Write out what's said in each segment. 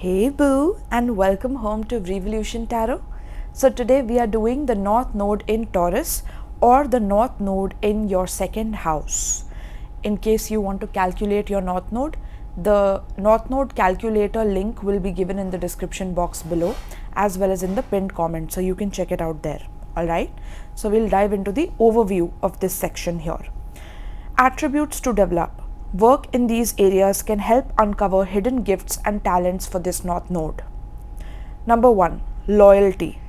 Hey boo, and welcome home to VriEvolution Tarot. So today we are doing the North Node in Taurus or the North Node in your second house. In case you want to calculate your North Node, the North Node calculator link will be given in the description box below as well as in the pinned comment, so you can check it out there. Alright, so we'll dive into the overview of this section here. Attributes to develop. Work in these areas can help uncover hidden gifts and talents for this North Node. Number 1. Loyalty.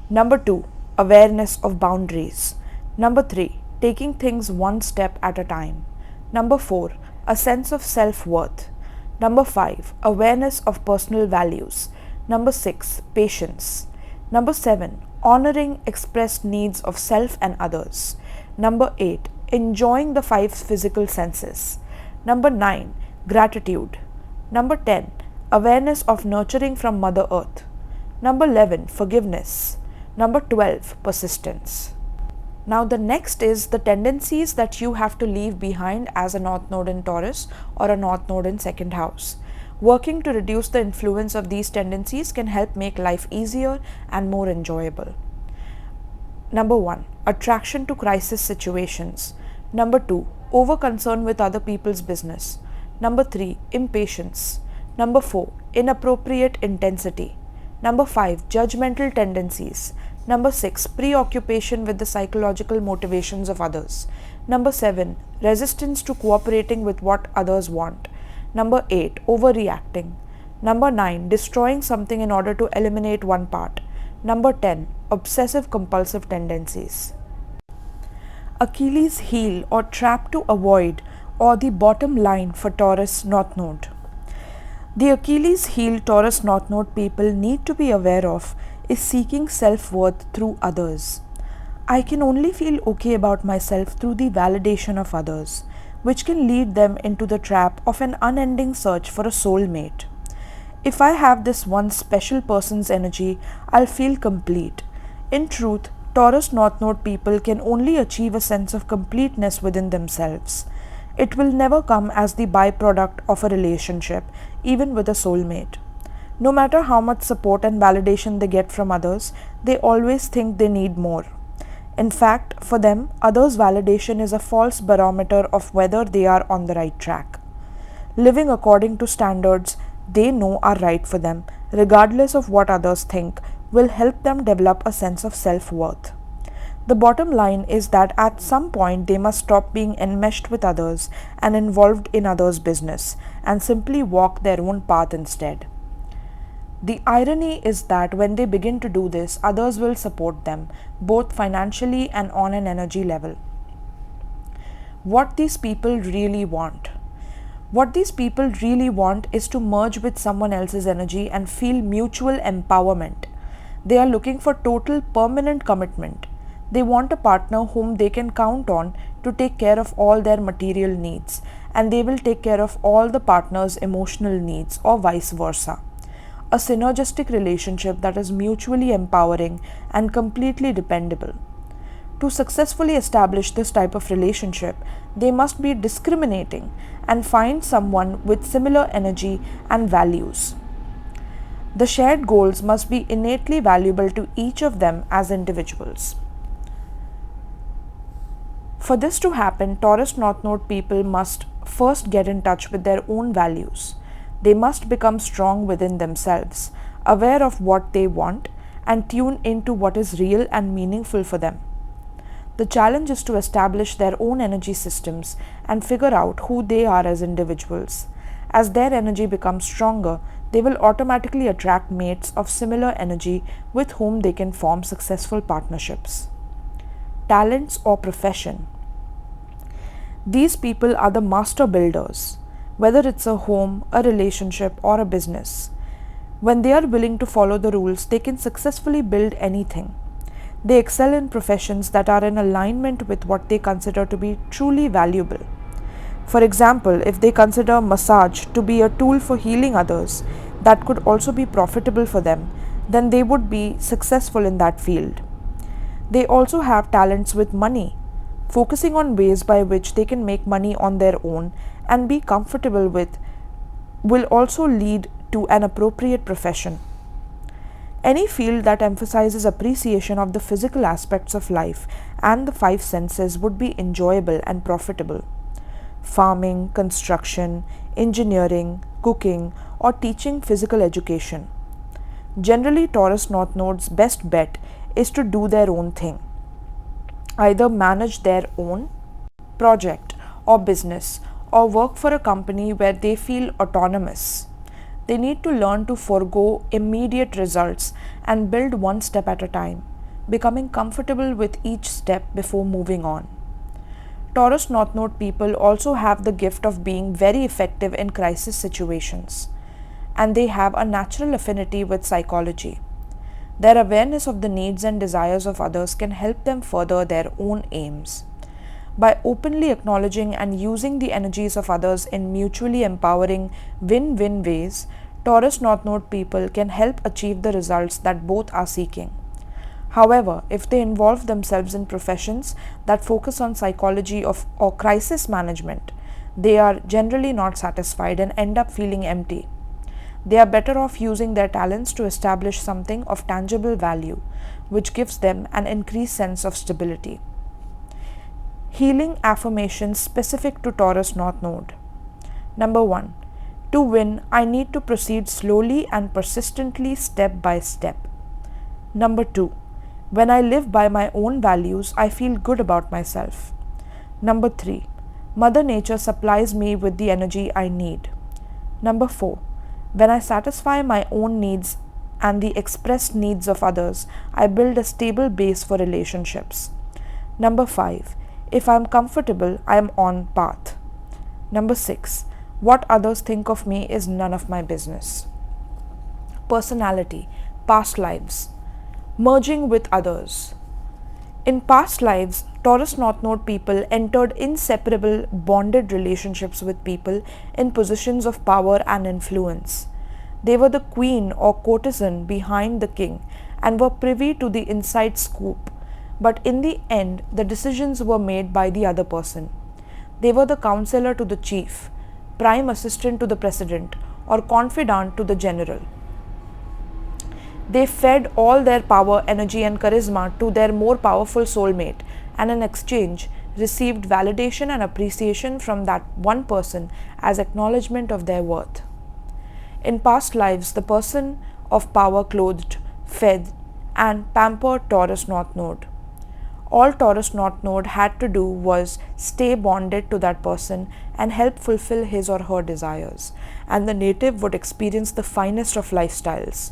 Number 2. Awareness of boundaries. Number 3. Taking things one step at a time. Number 4. A sense of self-worth. Number 5. Awareness of personal values. Number 6. Patience. Number 7. Honoring expressed needs of self and others. Number 8. Enjoying the 5 physical senses. Number 9. Gratitude. Number 10. Awareness of nurturing from Mother Earth. Number 11. Forgiveness. Number 12. Persistence. Now the next is the tendencies that you have to leave behind as a North Node in Taurus or a North Node in second house. Working to reduce the influence of these tendencies can help make life easier and more enjoyable. Number 1. Attraction to crisis situations. Number 2. Over concern with other people's business. Number 3. Impatience. Number 4. Inappropriate intensity. Number 5. Judgmental tendencies. Number 6. Preoccupation with the psychological motivations of others. Number 7. Resistance to cooperating with what others want. Number 8. Overreacting. Number 9. Destroying something in order to eliminate one part. Number 10. Obsessive compulsive tendencies. Achilles heel or trap to avoid, or the bottom line for Taurus North Node. The Achilles heel Taurus North Node people need to be aware of is seeking self-worth through others. I can only feel okay about myself through the validation of others, which can lead them into the trap of an unending search for a soulmate. If I have this one special person's energy, I'll feel complete. In truth, Taurus North Node people can only achieve a sense of completeness within themselves. It will never come as the byproduct of a relationship, even with a soulmate. No matter how much support and validation they get from others, they always think they need more. In fact, for them, others' validation is a false barometer of whether they are on the right track. Living according to standards they know are right for them, regardless of what others think, will help them develop a sense of self-worth. The bottom line is that at some point they must stop being enmeshed with others and involved in others' business and simply walk their own path instead. The irony is that when they begin to do this, others will support them, both financially and on an energy level. What these people really want. What these people really want is to merge with someone else's energy and feel mutual empowerment. They are looking for total permanent commitment. They want a partner whom they can count on to take care of all their material needs, and they will take care of all the partner's emotional needs, or vice versa. A synergistic relationship that is mutually empowering and completely dependable. To successfully establish this type of relationship, they must be discriminating and find someone with similar energy and values. The shared goals must be innately valuable to each of them as individuals. For this to happen, Taurus North Node people must first get in touch with their own values. They must become strong within themselves, aware of what they want, and tune into what is real and meaningful for them. The challenge is to establish their own energy systems and figure out who they are as individuals. As their energy becomes stronger, they will automatically attract mates of similar energy with whom they can form successful partnerships. Talents or profession. These people are the master builders, whether it's a home, a relationship, or a business. When they are willing to follow the rules, they can successfully build anything. They excel in professions that are in alignment with what they consider to be truly valuable. For example, if they consider massage to be a tool for healing others that could also be profitable for them, then they would be successful in that field. They also have talents with money. Focusing on ways by which they can make money on their own and be comfortable with will also lead to an appropriate profession. Any field that emphasizes appreciation of the physical aspects of life and the five senses would be enjoyable and profitable. Farming, construction, engineering, cooking, or teaching physical education. Generally, Taurus North Node's best bet is to do their own thing. Either manage their own project or business, or work for a company where they feel autonomous. They need to learn to forego immediate results and build one step at a time, becoming comfortable with each step before moving on. Taurus North Node people also have the gift of being very effective in crisis situations, and they have a natural affinity with psychology. Their awareness of the needs and desires of others can help them further their own aims. By openly acknowledging and using the energies of others in mutually empowering win-win ways, Taurus North Node people can help achieve the results that both are seeking. However, if they involve themselves in professions that focus on psychology or crisis management, they are generally not satisfied and end up feeling empty. They are better off using their talents to establish something of tangible value, which gives them an increased sense of stability. Healing affirmations specific to Taurus North Node. Number 1. To win, I need to proceed slowly and persistently step by step. Number 2. When I live by my own values, I feel good about myself. Number 3. Mother Nature supplies me with the energy I need. Number 4. When I satisfy my own needs and the expressed needs of others, I build a stable base for relationships. Number 5. If I am comfortable, I am on path. Number 6. What others think of me is none of my business. Personality, past lives. Merging with others. In past lives, Taurus North Node people entered inseparable bonded relationships with people in positions of power and influence. They were the queen or courtesan behind the king and were privy to the inside scoop. But in the end, the decisions were made by the other person. They were the counselor to the chief, prime assistant to the president, or confidant to the general. They fed all their power, energy, and charisma to their more powerful soulmate, and in exchange, received validation and appreciation from that one person as acknowledgement of their worth. In past lives, the person of power clothed, fed, and pampered Taurus North Node. All Taurus North Node had to do was stay bonded to that person and help fulfill his or her desires, and the native would experience the finest of lifestyles.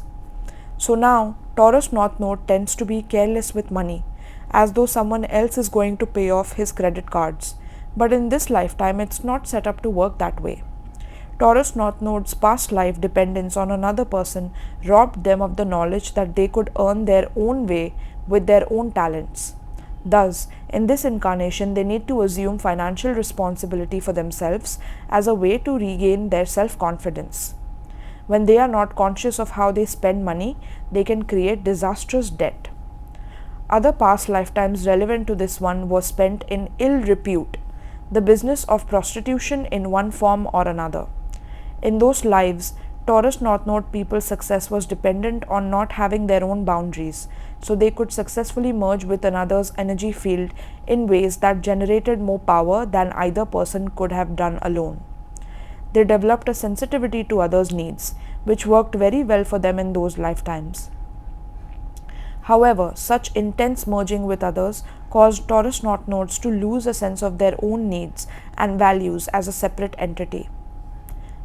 So now, Taurus North Node tends to be careless with money, as though someone else is going to pay off his credit cards. But in this lifetime, it's not set up to work that way. Taurus North Node's past life dependence on another person robbed them of the knowledge that they could earn their own way with their own talents. Thus, in this incarnation, they need to assume financial responsibility for themselves as a way to regain their self-confidence. When they are not conscious of how they spend money, they can create disastrous debt. Other past lifetimes relevant to this one were spent in ill repute, the business of prostitution in one form or another. In those lives, Taurus North Node people's success was dependent on not having their own boundaries, so they could successfully merge with another's energy field in ways that generated more power than either person could have done alone. They developed a sensitivity to others' needs, which worked very well for them in those lifetimes. However, such intense merging with others caused Taurus North Nodes to lose a sense of their own needs and values as a separate entity.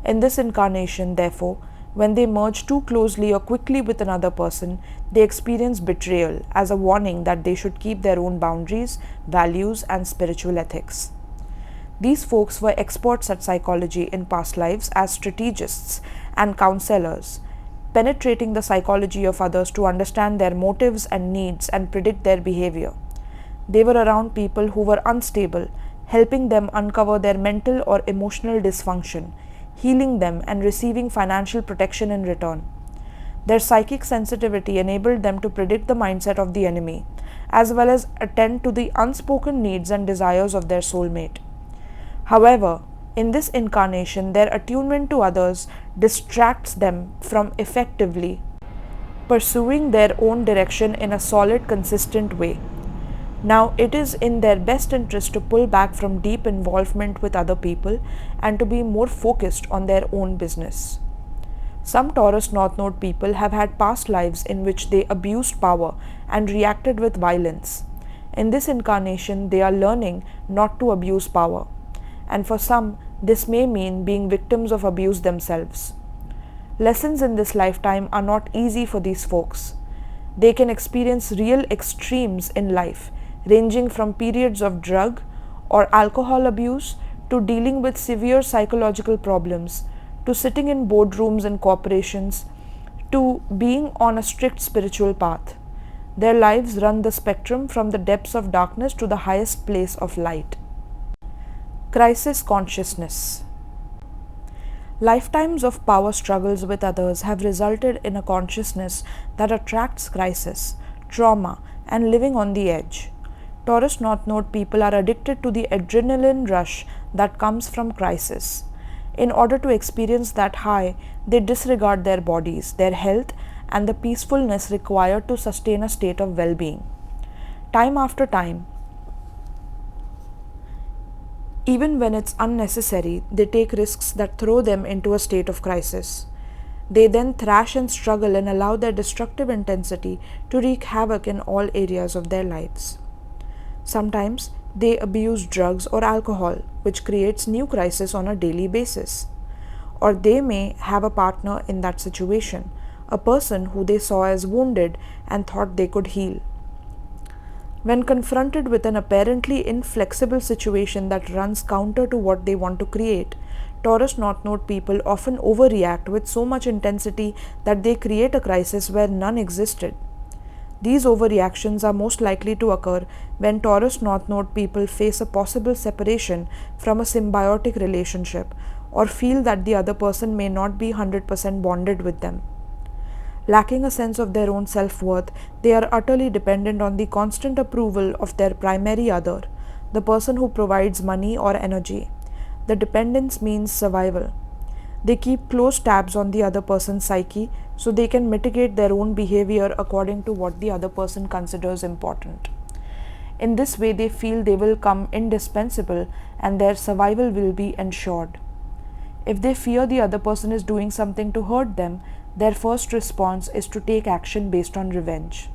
In this incarnation, therefore, when they merge too closely or quickly with another person, they experience betrayal as a warning that they should keep their own boundaries, values, and spiritual ethics. These folks were experts at psychology in past lives as strategists and counselors, penetrating the psychology of others to understand their motives and needs and predict their behavior. They were around people who were unstable, helping them uncover their mental or emotional dysfunction, healing them and receiving financial protection in return. Their psychic sensitivity enabled them to predict the mindset of the enemy, as well as attend to the unspoken needs and desires of their soulmate. However, In this incarnation, their attunement to others distracts them from effectively pursuing their own direction in a solid, consistent way. Now, it is in their best interest to pull back from deep involvement with other people and to be more focused on their own business. Some Taurus North Node people have had past lives in which they abused power and reacted with violence. In this incarnation, they are learning not to abuse power. And for some, this may mean being victims of abuse themselves. Lessons in this lifetime are not easy for these folks. They can experience real extremes in life, ranging from periods of drug or alcohol abuse to dealing with severe psychological problems, to sitting in boardrooms and corporations, to being on a strict spiritual path. Their lives run the spectrum from the depths of darkness to the highest place of light. Crisis consciousness. Lifetimes of power struggles with others have resulted in a consciousness that attracts crisis, trauma, and living on the edge. Taurus North Node people are addicted to the adrenaline rush that comes from crisis. In order to experience that high, they disregard their bodies, their health, and the peacefulness required to sustain a state of well-being. Time after time, even when it's unnecessary, they take risks that throw them into a state of crisis. They then thrash and struggle and allow their destructive intensity to wreak havoc in all areas of their lives. Sometimes they abuse drugs or alcohol, which creates new crises on a daily basis. Or they may have a partner in that situation, a person who they saw as wounded and thought they could heal. When confronted with an apparently inflexible situation that runs counter to what they want to create, Taurus North Node people often overreact with so much intensity that they create a crisis where none existed. These overreactions are most likely to occur when Taurus North Node people face a possible separation from a symbiotic relationship or feel that the other person may not be 100% bonded with them. Lacking a sense of their own self-worth, they are utterly dependent on the constant approval of their primary other, the person who provides money or energy. The dependence means survival. They keep close tabs on the other person's psyche so they can mitigate their own behavior according to what the other person considers important. In this way, they feel they will come indispensable and their survival will be ensured. If they fear the other person is doing something to hurt them, their first response is to take action based on revenge.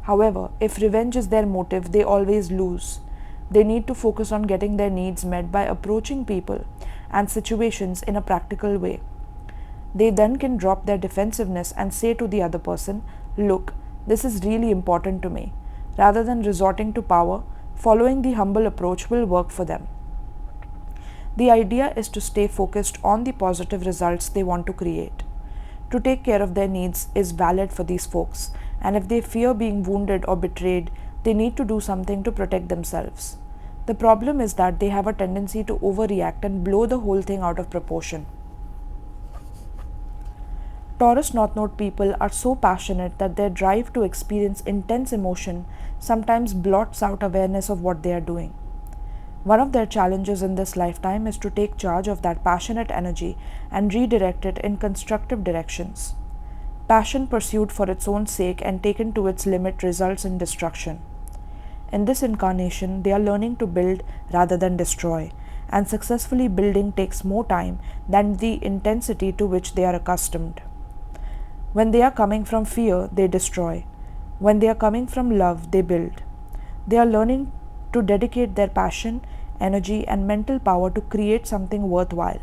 However, if revenge is their motive, they always lose. They need to focus on getting their needs met by approaching people and situations in a practical way. They then can drop their defensiveness and say to the other person, "Look, this is really important to me." Rather than resorting to power, following the humble approach will work for them. The idea is to stay focused on the positive results they want to create. To take care of their needs is valid for these folks, and if they fear being wounded or betrayed, they need to do something to protect themselves. The problem is that they have a tendency to overreact and blow the whole thing out of proportion. Taurus North Node people are so passionate that their drive to experience intense emotion sometimes blots out awareness of what they are doing. One of their challenges in this lifetime is to take charge of that passionate energy and redirect it in constructive directions. Passion pursued for its own sake and taken to its limit results in destruction. In this incarnation, they are learning to build rather than destroy, and successfully building takes more time than the intensity to which they are accustomed. When they are coming from fear, they destroy. When they are coming from love, they build. They are learning to dedicate their passion, energy, and mental power to create something worthwhile.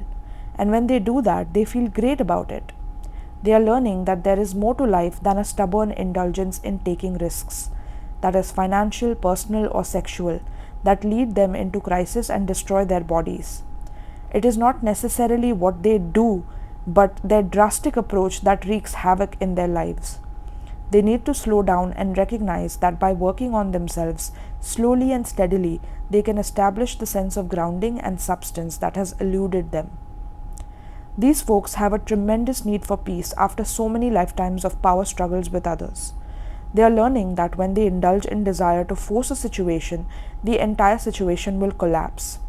And when they do that, they feel great about it. They are learning that there is more to life than a stubborn indulgence in taking risks, that is financial, personal, or sexual, that lead them into crisis and destroy their bodies. It is not necessarily what they do, but their drastic approach that wreaks havoc in their lives. They need to slow down and recognize that by working on themselves, slowly and steadily, they can establish the sense of grounding and substance that has eluded them. These folks have a tremendous need for peace after so many lifetimes of power struggles with others. They are learning that when they indulge in desire to force a situation, the entire situation will collapse.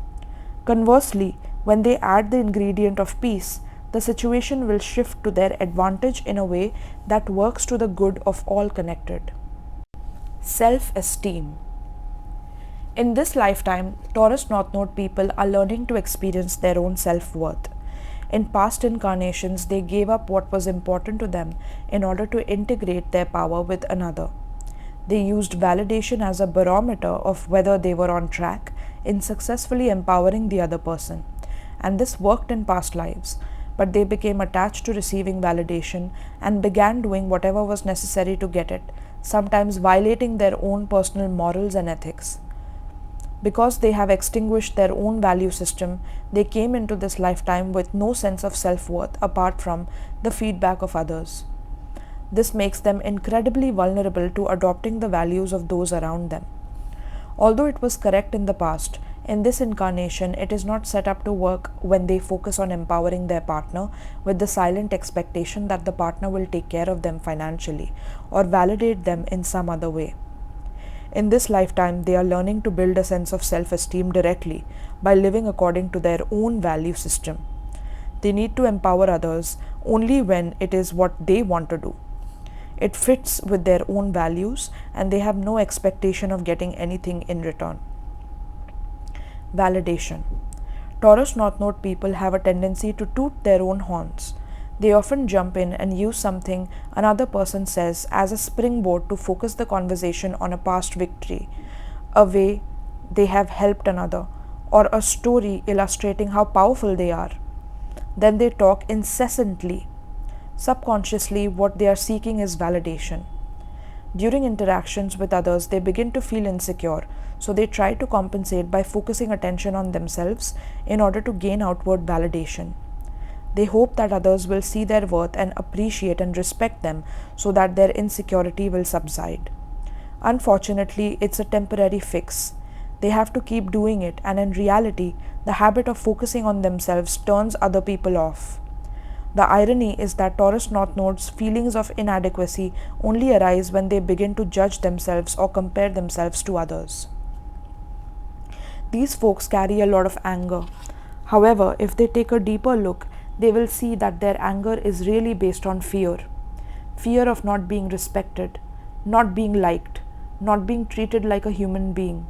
Conversely, When they add the ingredient of peace, the situation will shift to their advantage in a way that works to the good of all connected. Self-esteem. In this lifetime, Taurus North Node people are learning to experience their own self-worth. In past incarnations, they gave up what was important to them in order to integrate their power with another. They used validation as a barometer of whether they were on track in successfully empowering the other person. And this worked in past lives, but they became attached to receiving validation and began doing whatever was necessary to get it, sometimes violating their own personal morals and ethics. Because they have extinguished their own value system, they came into this lifetime with no sense of self-worth apart from the feedback of others. This makes them incredibly vulnerable to adopting the values of those around them. Although it was correct in the past, in this incarnation it is not set up to work when they focus on empowering their partner with the silent expectation that the partner will take care of them financially or validate them in some other way. In this lifetime, they are learning to build a sense of self-esteem directly by living according to their own value system. They need to empower others only when it is what they want to do. It fits with their own values and they have no expectation of getting anything in return. Validation. Taurus North Node people have a tendency to toot their own horns. They often jump in and use something another person says as a springboard to focus the conversation on a past victory, a way they have helped another, or a story illustrating how powerful they are. Then they talk incessantly. Subconsciously, what they are seeking is validation. During interactions with others, they begin to feel insecure, so they try to compensate by focusing attention on themselves in order to gain outward validation. They hope that others will see their worth and appreciate and respect them so that their insecurity will subside. Unfortunately, it's a temporary fix. They have to keep doing it, and in reality, the habit of focusing on themselves turns other people off. The irony is that Taurus North Node's feelings of inadequacy only arise when they begin to judge themselves or compare themselves to others. These folks carry a lot of anger. However, if they take a deeper look, they will see that their anger is really based on fear. Fear of not being respected, not being liked, not being treated like a human being.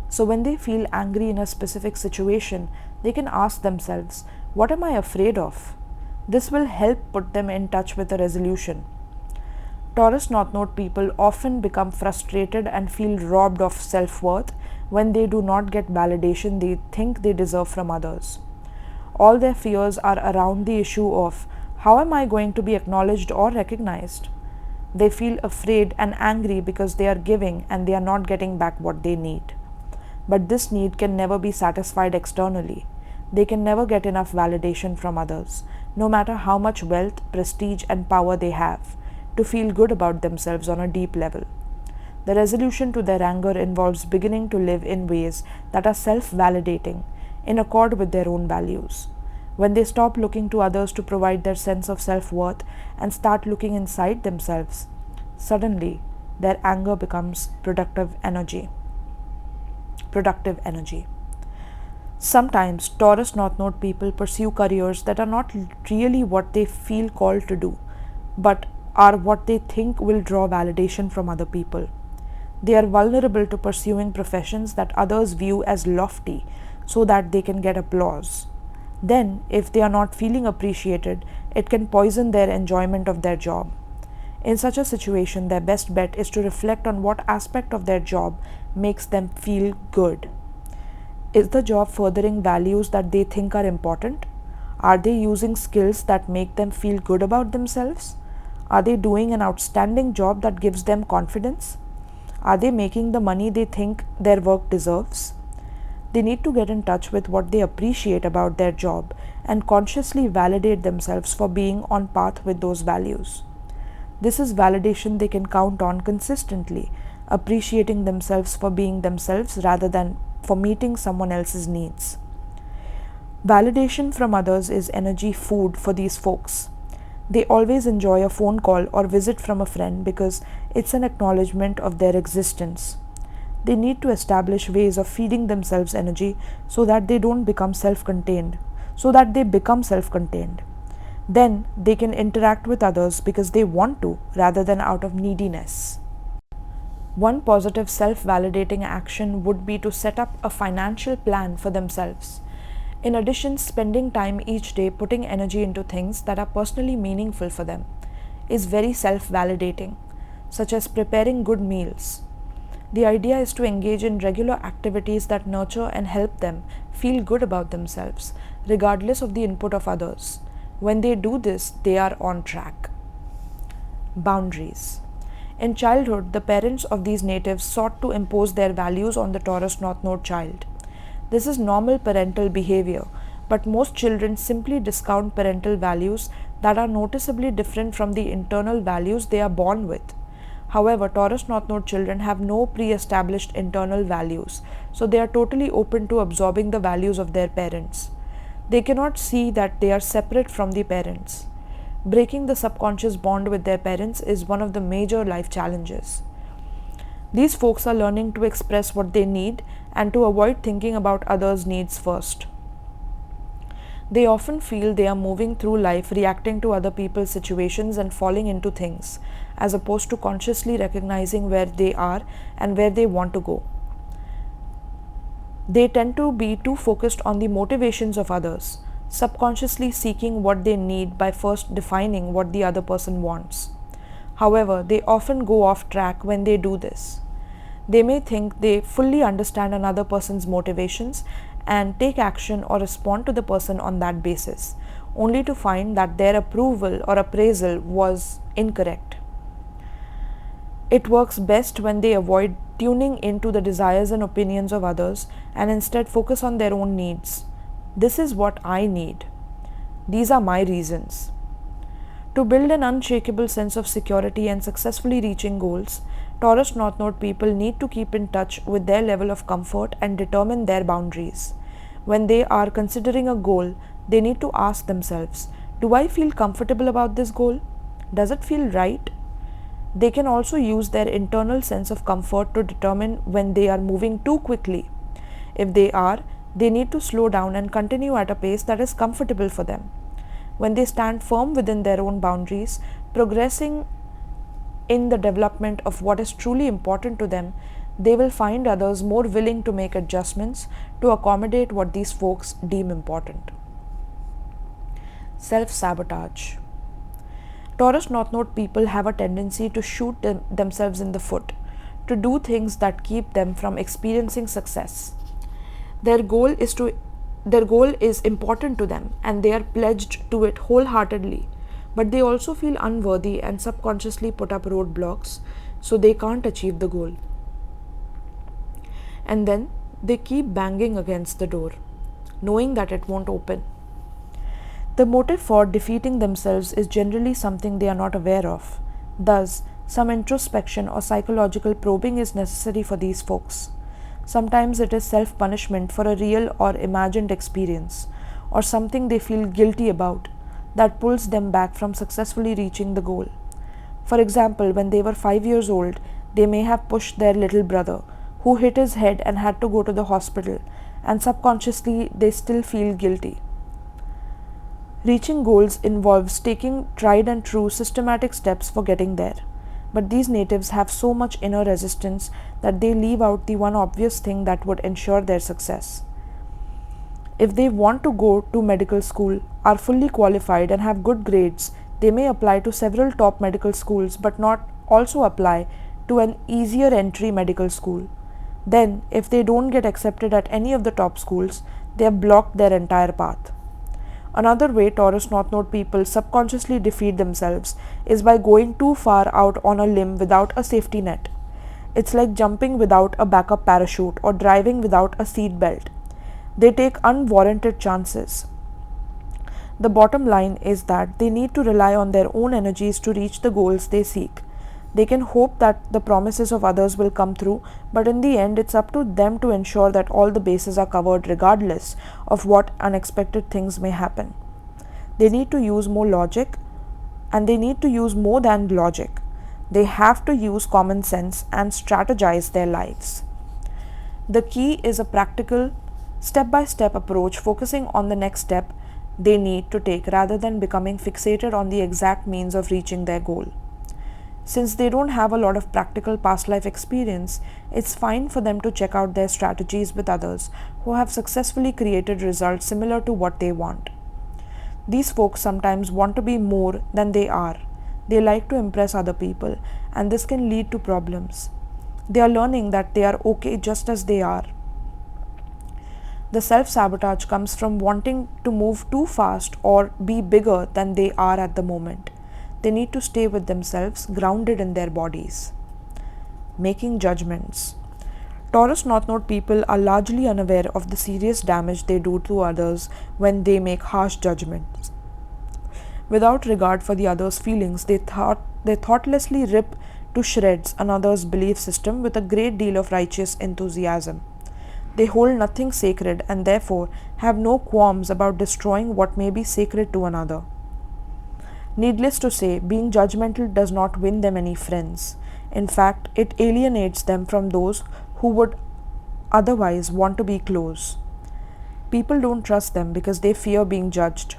So when they feel angry in a specific situation, they can ask themselves, what am I afraid of? This will help put them in touch with a resolution. Taurus North Node people often become frustrated and feel robbed of self-worth when they do not get validation they think they deserve from others. All their fears are around the issue of how am I going to be acknowledged or recognized? They feel afraid and angry because they are giving and they are not getting back what they need. But this need can never be satisfied externally. They can never get enough validation from others, no matter how much wealth, prestige, and power they have, to feel good about themselves on a deep level. The resolution to their anger involves beginning to live in ways that are self-validating, in accord with their own values. When they stop looking to others to provide their sense of self-worth and start looking inside themselves, suddenly their anger becomes productive energy. Sometimes Taurus North Node people pursue careers that are not really what they feel called to do, but are what they think will draw validation from other people. They are vulnerable to pursuing professions that others view as lofty so that they can get applause. Then, if they are not feeling appreciated, it can poison their enjoyment of their job. In such a situation, their best bet is to reflect on what aspect of their job makes them feel good. Is the job furthering values that they think are important? Are they using skills that make them feel good about themselves? Are they doing an outstanding job that gives them confidence? Are they making the money they think their work deserves? They need to get in touch with what they appreciate about their job and consciously validate themselves for being on path with those values. This is validation they can count on consistently, appreciating themselves for being themselves rather than for meeting someone else's needs. Validation from others is energy food for these folks. They always enjoy a phone call or visit from a friend because it's an acknowledgement of their existence. They need to establish ways of feeding themselves energy so that they don't become self-contained, so that they become self-contained. Then they can interact with others because they want to rather than out of neediness. One positive self-validating action would be to set up a financial plan for themselves. In addition, spending time each day putting energy into things that are personally meaningful for them is very self-validating, such as preparing good meals. The idea is to engage in regular activities that nurture and help them feel good about themselves, regardless of the input of others. When they do this, they are on track. Boundaries. In childhood, the parents of these natives sought to impose their values on the Taurus North Node child. This is normal parental behavior, but most children simply discount parental values that are noticeably different from the internal values they are born with. However, Taurus North Node children have no pre-established internal values, so they are totally open to absorbing the values of their parents. They cannot see that they are separate from the parents. Breaking the subconscious bond with their parents is one of the major life challenges. These folks are learning to express what they need and to avoid thinking about others' needs first. They often feel they are moving through life reacting to other people's situations and falling into things, as opposed to consciously recognizing where they are and where they want to go. They tend to be too focused on the motivations of others, subconsciously seeking what they need by first defining what the other person wants. However, they often go off track when they do this. They may think they fully understand another person's motivations and take action or respond to the person on that basis, only to find that their approval or appraisal was incorrect. It works best when they avoid tuning into the desires and opinions of others and instead focus on their own needs. This is what I need. These are my reasons. To build an unshakable sense of security and successfully reaching goals, Taurus North Node people need to keep in touch with their level of comfort and determine their boundaries. When they are considering a goal, they need to ask themselves, do I feel comfortable about this goal? Does it feel right? They can also use their internal sense of comfort to determine when they are moving too quickly. If they are, they need to slow down and continue at a pace that is comfortable for them. When they stand firm within their own boundaries, progressing in the development of what is truly important to them, they will find others more willing to make adjustments to accommodate what these folks deem important. Self-sabotage. Taurus North Node people have a tendency to shoot themselves in the foot, to do things that keep them from experiencing success. Their goal is important to them and they are pledged to it wholeheartedly, but they also feel unworthy and subconsciously put up roadblocks so they can't achieve the goal. And then they keep banging against the door, knowing that it won't open. The motive for defeating themselves is generally something they are not aware of. Thus, some introspection or psychological probing is necessary for these folks. Sometimes it is self-punishment for a real or imagined experience, or something they feel guilty about, that pulls them back from successfully reaching the goal. For example, when they were 5 years old, they may have pushed their little brother, who hit his head and had to go to the hospital, and subconsciously they still feel guilty. Reaching goals involves taking tried and true systematic steps for getting there. But these natives have so much inner resistance that they leave out the one obvious thing that would ensure their success. If they want to go to medical school, are fully qualified and have good grades, they may apply to several top medical schools but not also apply to an easier entry medical school. Then, if they don't get accepted at any of the top schools, they have blocked their entire path. Another way Taurus North Node people subconsciously defeat themselves is by going too far out on a limb without a safety net. It's like jumping without a backup parachute or driving without a seat belt. They take unwarranted chances. The bottom line is that they need to rely on their own energies to reach the goals they seek. They can hope that the promises of others will come through, but in the end, it's up to them to ensure that all the bases are covered regardless of what unexpected things may happen. They need to use more logic, and they need to use more than logic. They have to use common sense and strategize their lives. The key is a practical, step-by-step approach focusing on the next step they need to take rather than becoming fixated on the exact means of reaching their goal. Since they don't have a lot of practical past life experience, it's fine for them to check out their strategies with others who have successfully created results similar to what they want. These folks sometimes want to be more than they are. They like to impress other people, and this can lead to problems. They are learning that they are okay just as they are. The self-sabotage comes from wanting to move too fast or be bigger than they are at the moment. They need to stay with themselves, grounded in their bodies. Making judgments. Taurus North Node people are largely unaware of the serious damage they do to others when they make harsh judgments. Without regard for the other's feelings, they thoughtlessly rip to shreds another's belief system with a great deal of righteous enthusiasm. They hold nothing sacred and therefore have no qualms about destroying what may be sacred to another. Needless to say, being judgmental does not win them any friends. In fact, it alienates them from those who would otherwise want to be close. People don't trust them because they fear being judged.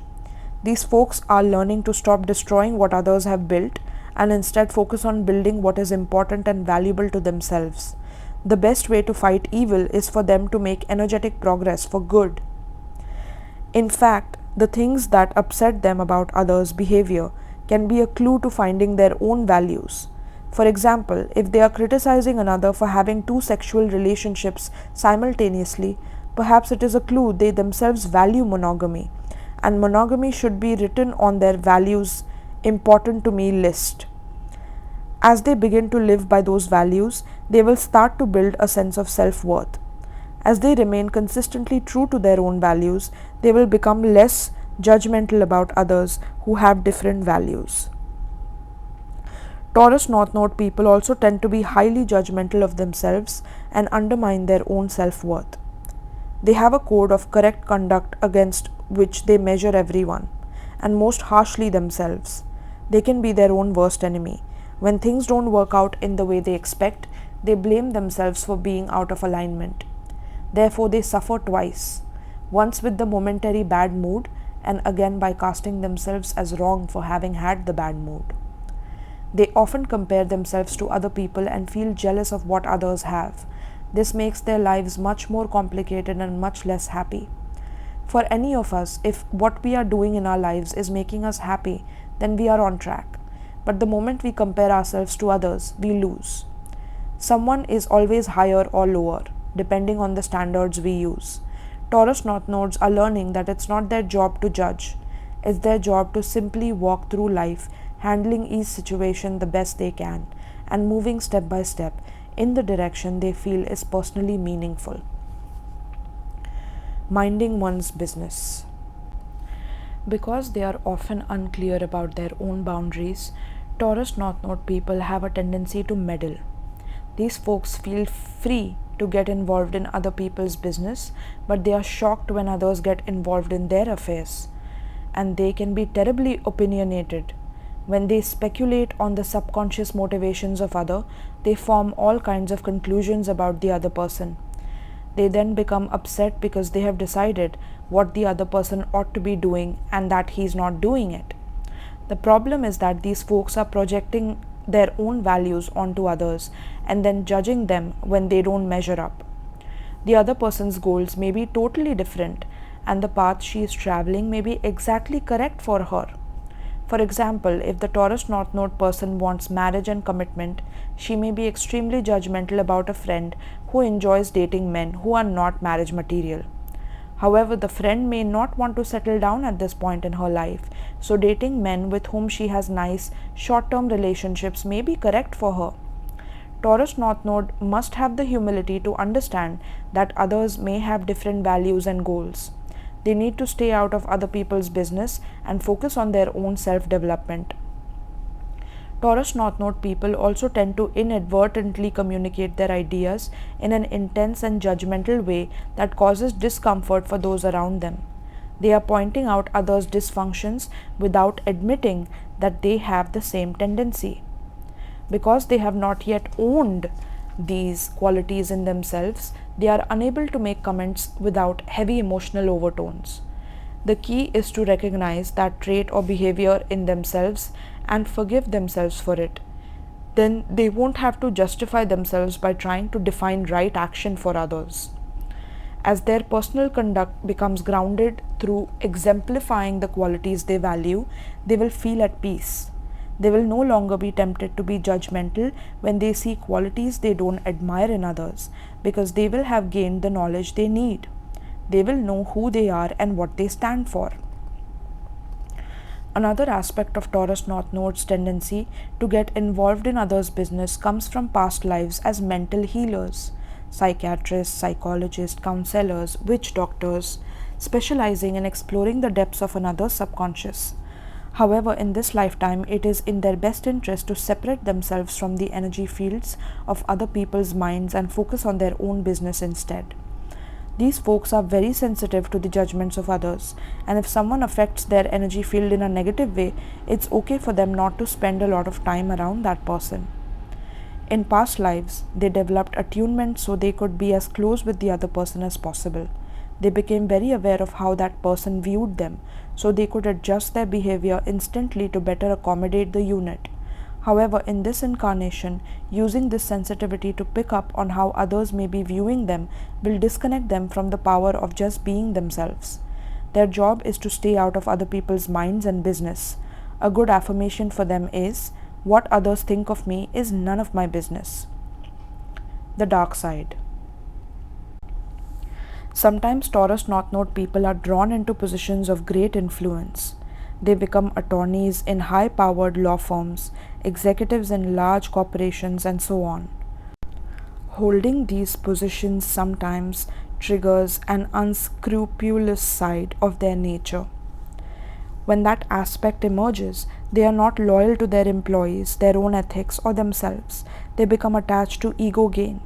These folks are learning to stop destroying what others have built and instead focus on building what is important and valuable to themselves. The best way to fight evil is for them to make energetic progress for good. In fact, the things that upset them about others' behavior can be a clue to finding their own values. For example, if they are criticizing another for having two sexual relationships simultaneously, perhaps it is a clue they themselves value monogamy, and monogamy should be written on their values important to me list. As they begin to live by those values, they will start to build a sense of self-worth. As they remain consistently true to their own values, they will become less judgmental about others who have different values. Taurus North Node people also tend to be highly judgmental of themselves and undermine their own self-worth. They have a code of correct conduct against which they measure everyone, and most harshly themselves. They can be their own worst enemy. When things don't work out in the way they expect, they blame themselves for being out of alignment. Therefore, they suffer twice, once with the momentary bad mood and again by casting themselves as wrong for having had the bad mood. They often compare themselves to other people and feel jealous of what others have. This makes their lives much more complicated and much less happy. For any of us, if what we are doing in our lives is making us happy, then we are on track. But the moment we compare ourselves to others, we lose. Someone is always higher or lower, depending on the standards we use. Taurus North Nodes are learning that it's not their job to judge. It's their job to simply walk through life, handling each situation the best they can, and moving step by step in the direction they feel is personally meaningful. Minding one's business. Because they are often unclear about their own boundaries, Taurus North Node people have a tendency to meddle. These folks feel free to get involved in other people's business, but they are shocked when others get involved in their affairs. And they can be terribly opinionated. When they speculate on the subconscious motivations of others, they form all kinds of conclusions about the other person. They then become upset because they have decided what the other person ought to be doing and that he's not doing it. The problem is that these folks are projecting their own values onto others and then judging them when they don't measure up. The other person's goals may be totally different, and the path she is traveling may be exactly correct for her. For example, if the Taurus North Node person wants marriage and commitment, she may be extremely judgmental about a friend who enjoys dating men who are not marriage material. However, the friend may not want to settle down at this point in her life, so dating men with whom she has nice, short-term relationships may be correct for her. Taurus North Node must have the humility to understand that others may have different values and goals. They need to stay out of other people's business and focus on their own self-development. Taurus North Node people also tend to inadvertently communicate their ideas in an intense and judgmental way that causes discomfort for those around them. They are pointing out others' dysfunctions without admitting that they have the same tendency. Because they have not yet owned these qualities in themselves, they are unable to make comments without heavy emotional overtones. The key is to recognize that trait or behavior in themselves and forgive themselves for it. Then they won't have to justify themselves by trying to define right action for others. As their personal conduct becomes grounded through exemplifying the qualities they value, they will feel at peace. They will no longer be tempted to be judgmental when they see qualities they don't admire in others, because they will have gained the knowledge they need. They will know who they are and what they stand for. Another aspect of Taurus North Node's tendency to get involved in others' business comes from past lives as mental healers. Psychiatrists, psychologists, counselors, witch doctors, specializing in exploring the depths of another's subconscious. However, in this lifetime, it is in their best interest to separate themselves from the energy fields of other people's minds and focus on their own business instead. These folks are very sensitive to the judgments of others, and if someone affects their energy field in a negative way, it's okay for them not to spend a lot of time around that person. In past lives, they developed attunement so they could be as close with the other person as possible. They became very aware of how that person viewed them, so they could adjust their behavior instantly to better accommodate the unit. However, in this incarnation, using this sensitivity to pick up on how others may be viewing them will disconnect them from the power of just being themselves. Their job is to stay out of other people's minds and business. A good affirmation for them is, "What others think of me is none of my business." The dark side. Sometimes Taurus North Node people are drawn into positions of great influence. They become attorneys in high-powered law firms, executives in large corporations, and so on. Holding these positions sometimes triggers an unscrupulous side of their nature. When that aspect emerges, they are not loyal to their employees, their own ethics, or themselves. They become attached to ego gain.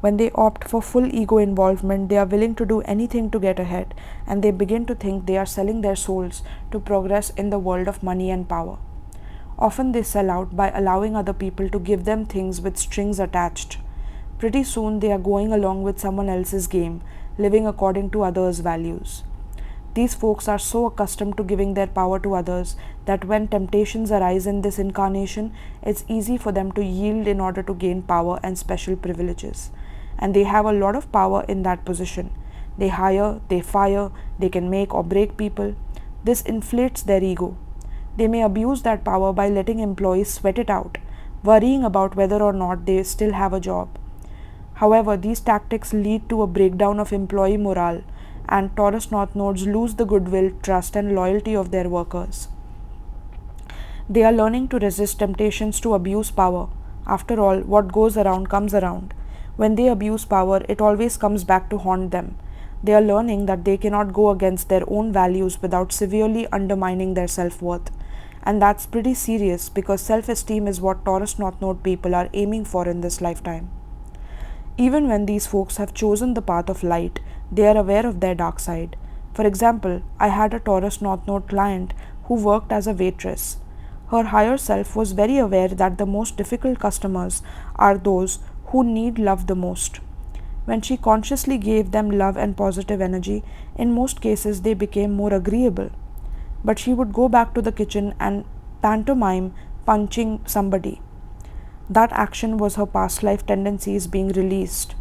When they opt for full ego involvement, they are willing to do anything to get ahead, and they begin to think they are selling their souls to progress in the world of money and power. Often they sell out by allowing other people to give them things with strings attached. Pretty soon they are going along with someone else's game, living according to others' values. These folks are so accustomed to giving their power to others that when temptations arise in this incarnation, it's easy for them to yield in order to gain power and special privileges. And they have a lot of power in that position. They hire, they fire, they can make or break people. This inflates their ego. They may abuse that power by letting employees sweat it out, worrying about whether or not they still have a job. However, these tactics lead to a breakdown of employee morale, and Taurus North Nodes lose the goodwill, trust, and loyalty of their workers. They are learning to resist temptations to abuse power. After all, what goes around comes around. When they abuse power, it always comes back to haunt them. They are learning that they cannot go against their own values without severely undermining their self-worth. And that's pretty serious because self-esteem is what Taurus North Node people are aiming for in this lifetime. Even when these folks have chosen the path of light, they are aware of their dark side. For example, I had a Taurus North Node client who worked as a waitress. Her higher self was very aware that the most difficult customers are those who need love the most. When she consciously gave them love and positive energy, in most cases they became more agreeable. But she would go back to the kitchen and pantomime punching somebody. That action was her past life tendencies being released.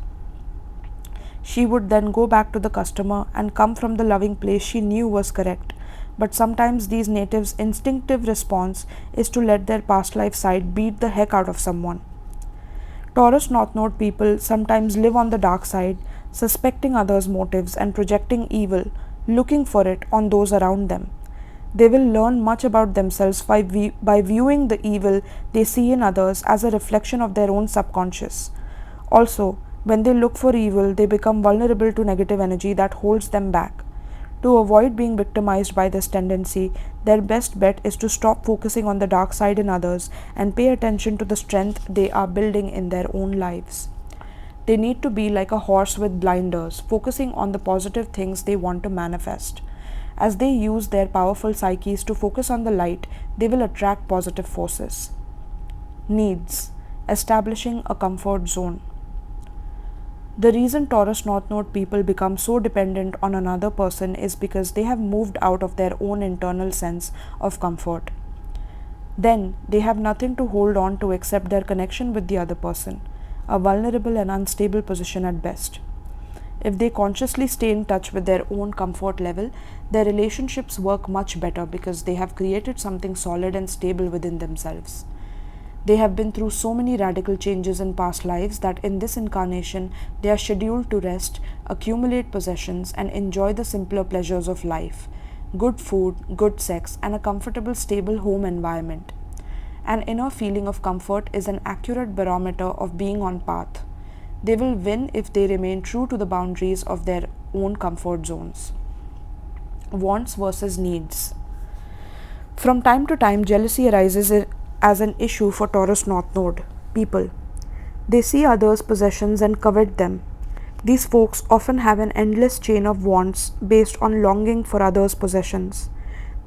She would then go back to the customer and come from the loving place she knew was correct. But sometimes these natives' instinctive response is to let their past life side beat the heck out of someone. Taurus North Node people sometimes live on the dark side, suspecting others' motives and projecting evil, looking for it on those around them. They will learn much about themselves by viewing the evil they see in others as a reflection of their own subconscious. Also, when they look for evil, they become vulnerable to negative energy that holds them back. To avoid being victimized by this tendency, their best bet is to stop focusing on the dark side in others and pay attention to the strength they are building in their own lives. They need to be like a horse with blinders, focusing on the positive things they want to manifest. As they use their powerful psyches to focus on the light, they will attract positive forces. Needs: establishing a comfort zone. The reason Taurus North Node people become so dependent on another person is because they have moved out of their own internal sense of comfort. Then they have nothing to hold on to except their connection with the other person, a vulnerable and unstable position at best. If they consciously stay in touch with their own comfort level, their relationships work much better because they have created something solid and stable within themselves. They have been through so many radical changes in past lives that in this incarnation they are scheduled to rest, accumulate possessions, and enjoy the simpler pleasures of life: good food, good sex, and a comfortable, stable home environment. An inner feeling of comfort is an accurate barometer of being on path. They will win if they remain true to the boundaries of their own comfort zones. Wants versus needs. From time to time, jealousy arises as an issue for Taurus North Node people. They see others' possessions and covet them. These folks often have an endless chain of wants based on longing for others' possessions.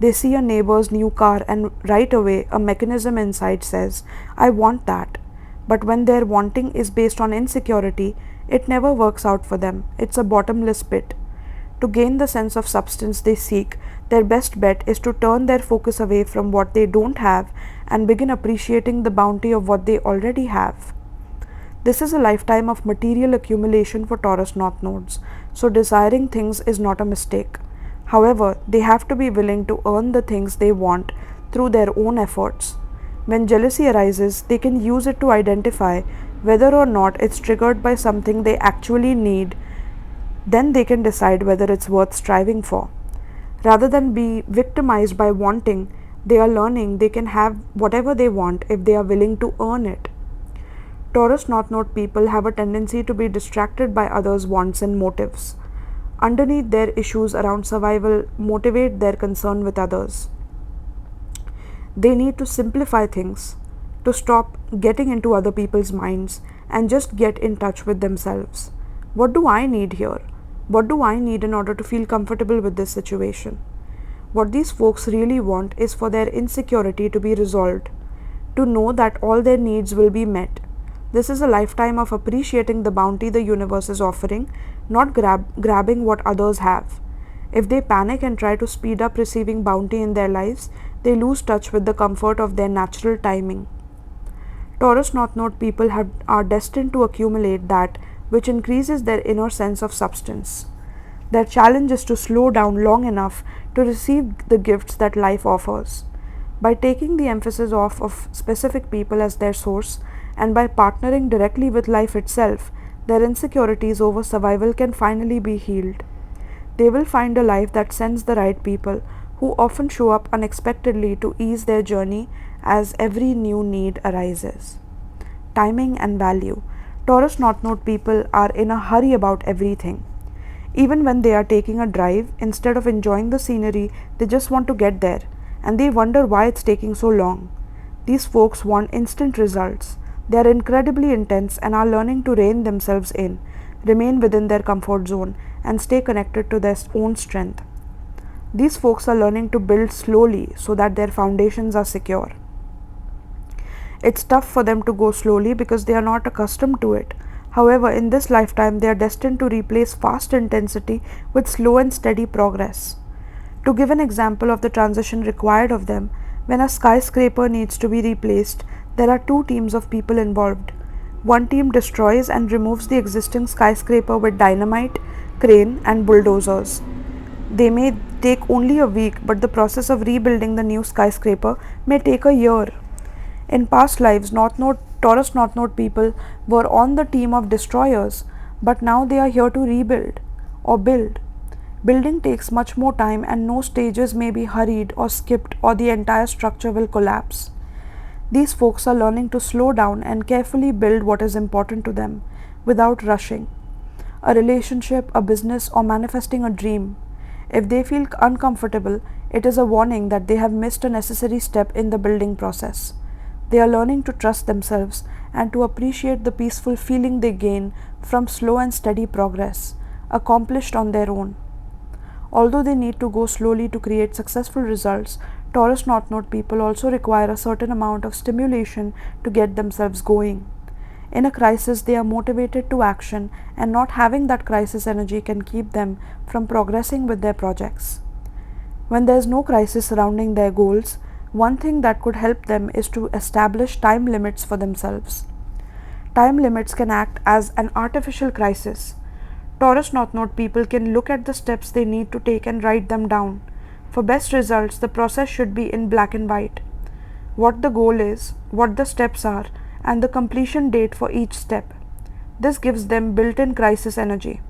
They see a neighbor's new car and right away a mechanism inside says, I want that. But when their wanting is based on insecurity, it never works out for them. It's a bottomless pit. To gain the sense of substance they seek, their best bet is to turn their focus away from what they don't have and begin appreciating the bounty of what they already have. This is a lifetime of material accumulation for Taurus North Nodes, so desiring things is not a mistake. However, they have to be willing to earn the things they want through their own efforts. When jealousy arises, they can use it to identify whether or not it's triggered by something they actually need. Then they can decide whether it's worth striving for. Rather than be victimized by wanting, they are learning they can have whatever they want if they are willing to earn it. Taurus North Node people have a tendency to be distracted by others' wants and motives. Underneath their issues around survival motivate their concern with others. They need to simplify things, to stop getting into other people's minds and just get in touch with themselves. What do I need here? What do I need in order to feel comfortable with this situation? What these folks really want is for their insecurity to be resolved, to know that all their needs will be met. This is a lifetime of appreciating the bounty the universe is offering, not grabbing what others have. If they panic and try to speed up receiving bounty in their lives, they lose touch with the comfort of their natural timing. Taurus North Node people are destined to accumulate that which increases their inner sense of substance. Their challenge is to slow down long enough to receive the gifts that life offers. By taking the emphasis off of specific people as their source, and by partnering directly with life itself, their insecurities over survival can finally be healed. They will find a life that sends the right people, who often show up unexpectedly to ease their journey as every new need arises. Timing and value. Taurus North Node people are in a hurry about everything. Even when they are taking a drive, instead of enjoying the scenery, they just want to get there, and they wonder why it's taking so long. These folks want instant results. They are incredibly intense and are learning to rein themselves in, remain within their comfort zone, and stay connected to their own strength. These folks are learning to build slowly so that their foundations are secure. It's tough for them to go slowly because they are not accustomed to it. However, in this lifetime, they are destined to replace fast intensity with slow and steady progress. To give an example of the transition required of them, when a skyscraper needs to be replaced, there are two teams of people involved. One team destroys and removes the existing skyscraper with dynamite, crane, and bulldozers. They may take only a week, but the process of rebuilding the new skyscraper may take a year. In past lives, Taurus North Node people were on the team of destroyers, but now they are here to rebuild or build. Building takes much more time, and no stages may be hurried or skipped, or the entire structure will collapse. These folks are learning to slow down and carefully build what is important to them without rushing. A relationship, a business, or manifesting a dream. If they feel uncomfortable, it is a warning that they have missed a necessary step in the building process. They are learning to trust themselves and to appreciate the peaceful feeling they gain from slow and steady progress, accomplished on their own. Although they need to go slowly to create successful results, Taurus North Node people also require a certain amount of stimulation to get themselves going. In a crisis, they are motivated to action, and not having that crisis energy can keep them from progressing with their projects. When there is no crisis surrounding their goals, one thing that could help them is to establish time limits for themselves. Time limits can act as an artificial crisis. Taurus North Node people can look at the steps they need to take and write them down. For best results, the process should be in black and white. What the goal is, what the steps are, and the completion date for each step. This gives them built-in crisis energy.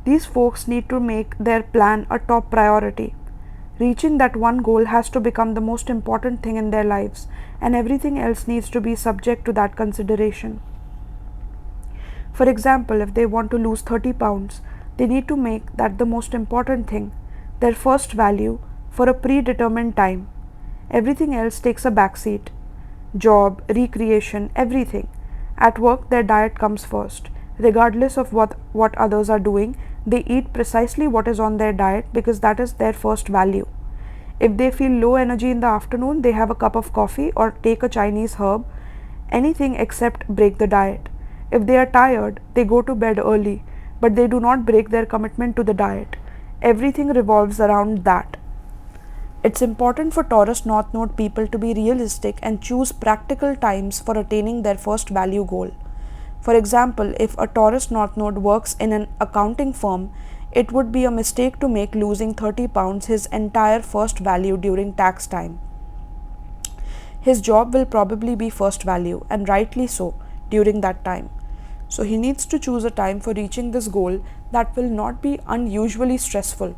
These folks need to make their plan a top priority. Reaching that one goal has to become the most important thing in their lives, and everything else needs to be subject to that consideration. For example, if they want to lose 30 pounds, they need to make that the most important thing, their first value, for a predetermined time. Everything else takes a backseat. Job, recreation, everything. At work, their diet comes first. Regardless of what others are doing, they eat precisely what is on their diet because that is their first value. If they feel low energy in the afternoon, they have a cup of coffee or take a Chinese herb, anything except break the diet. If they are tired, they go to bed early, but they do not break their commitment to the diet. Everything revolves around that. It's important for Taurus North Node people to be realistic and choose practical times for attaining their first value goal. For example, if a Taurus North Node works in an accounting firm, it would be a mistake to make losing 30 pounds his entire first value during tax time. His job will probably be first value, and rightly so, during that time. So he needs to choose a time for reaching this goal that will not be unusually stressful.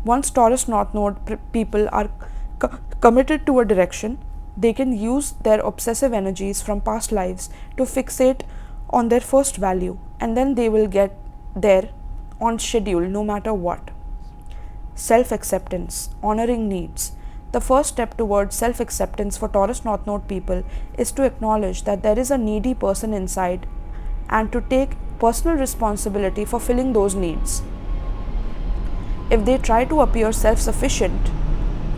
Once Taurus North Node people are committed to a direction, they can use their obsessive energies from past lives to fixate on their first value, and then they will get there on schedule no matter what. Self-acceptance, honoring needs. The first step towards self-acceptance for Taurus North Node people is to acknowledge that there is a needy person inside and to take personal responsibility for filling those needs. If they try to appear self-sufficient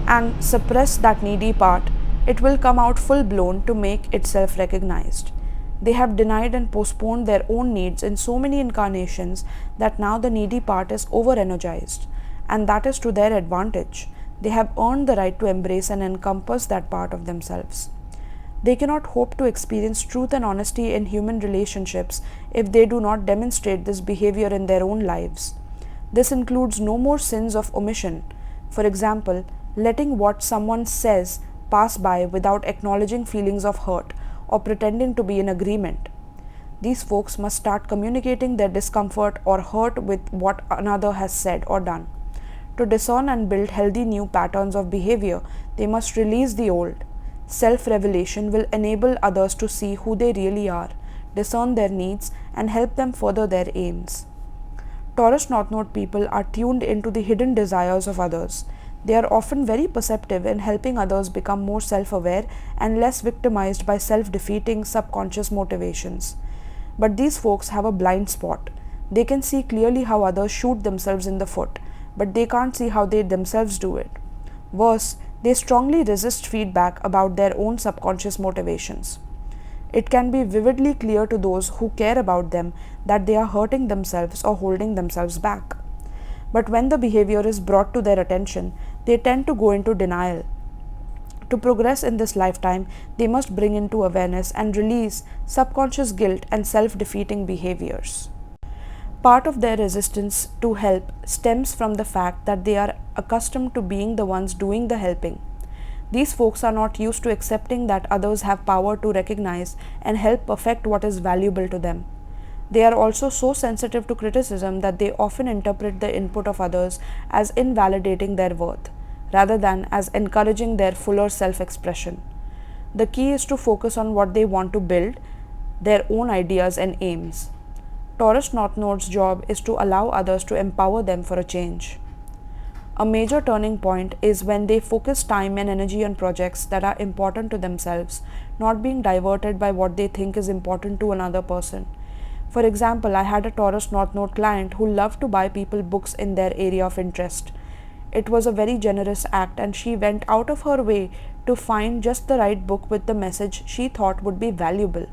and suppress that needy part, it will come out full-blown to make itself recognized. They have denied and postponed their own needs in so many incarnations that now the needy part is over-energized, and that is to their advantage. They have earned the right to embrace and encompass that part of themselves. They cannot hope to experience truth and honesty in human relationships if they do not demonstrate this behavior in their own lives. This includes no more sins of omission. For example, letting what someone says pass by without acknowledging feelings of hurt or pretending to be in agreement. These folks must start communicating their discomfort or hurt with what another has said or done. To discern and build healthy new patterns of behavior, they must release the old. Self-revelation will enable others to see who they really are, discern their needs, and help them further their aims. Taurus North Node people are tuned into the hidden desires of others. They are often very perceptive in helping others become more self-aware and less victimized by self-defeating subconscious motivations. But these folks have a blind spot. They can see clearly how others shoot themselves in the foot, but they can't see how they themselves do it. Worse, they strongly resist feedback about their own subconscious motivations. It can be vividly clear to those who care about them that they are hurting themselves or holding themselves back. But when the behavior is brought to their attention, they tend to go into denial. To progress in this lifetime, they must bring into awareness and release subconscious guilt and self-defeating behaviors. Part of their resistance to help stems from the fact that they are accustomed to being the ones doing the helping. These folks are not used to accepting that others have power to recognize and help perfect what is valuable to them. They are also so sensitive to criticism that they often interpret the input of others as invalidating their worth, rather than as encouraging their fuller self-expression. The key is to focus on what they want to build, their own ideas and aims. Taurus North Node's job is to allow others to empower them for a change. A major turning point is when they focus time and energy on projects that are important to themselves, not being diverted by what they think is important to another person. For example, I had a Taurus North Node client who loved to buy people books in their area of interest. It was a very generous act, and she went out of her way to find just the right book with the message she thought would be valuable.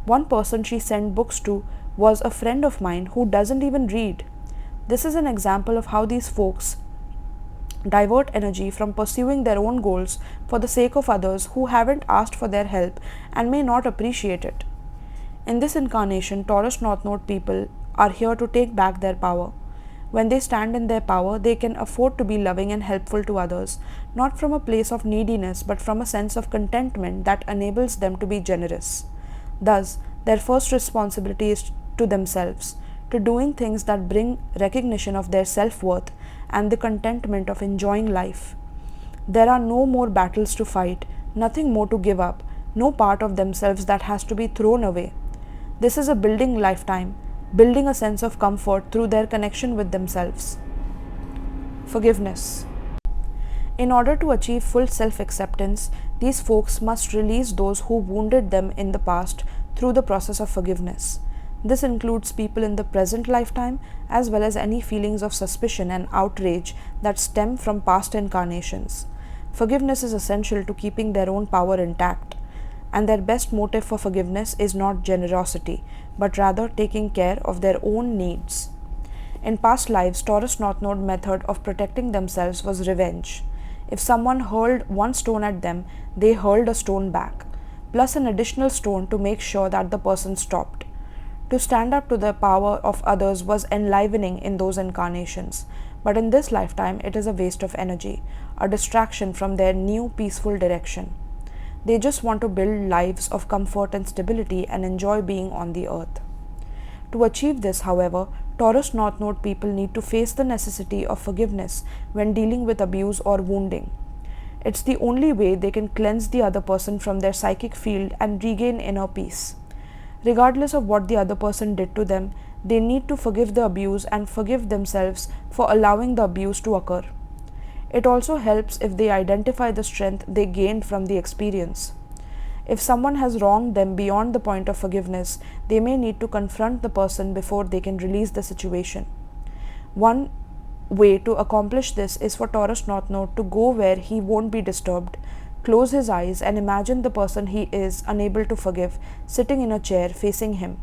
One person she sent books to was a friend of mine who doesn't even read. This is an example of how these folks divert energy from pursuing their own goals for the sake of others who haven't asked for their help and may not appreciate it. In this incarnation, Taurus North Node people are here to take back their power. When they stand in their power, they can afford to be loving and helpful to others, not from a place of neediness but from a sense of contentment that enables them to be generous. Thus, their first responsibility is to themselves, to doing things that bring recognition of their self-worth and the contentment of enjoying life. There are no more battles to fight, nothing more to give up, no part of themselves that has to be thrown away. This is a building lifetime, building a sense of comfort through their connection with themselves. Forgiveness. In order to achieve full self-acceptance, these folks must release those who wounded them in the past through the process of forgiveness. This includes people in the present lifetime as well as any feelings of suspicion and outrage that stem from past incarnations. Forgiveness is essential to keeping their own power intact, and their best motive for forgiveness is not generosity, but rather taking care of their own needs. In past lives, Taurus North Node method of protecting themselves was revenge. If someone hurled one stone at them, they hurled a stone back, plus an additional stone to make sure that the person stopped. To stand up to the power of others was enlivening in those incarnations, but in this lifetime it is a waste of energy, a distraction from their new peaceful direction. They just want to build lives of comfort and stability and enjoy being on the earth. To achieve this, however, Taurus North Node people need to face the necessity of forgiveness when dealing with abuse or wounding. It's the only way they can cleanse the other person from their psychic field and regain inner peace. Regardless of what the other person did to them, they need to forgive the abuse and forgive themselves for allowing the abuse to occur. It also helps if they identify the strength they gained from the experience. If someone has wronged them beyond the point of forgiveness, they may need to confront the person before they can release the situation. One way to accomplish this is for Taurus North Node to go where he won't be disturbed, close his eyes and imagine the person he is unable to forgive sitting in a chair facing him.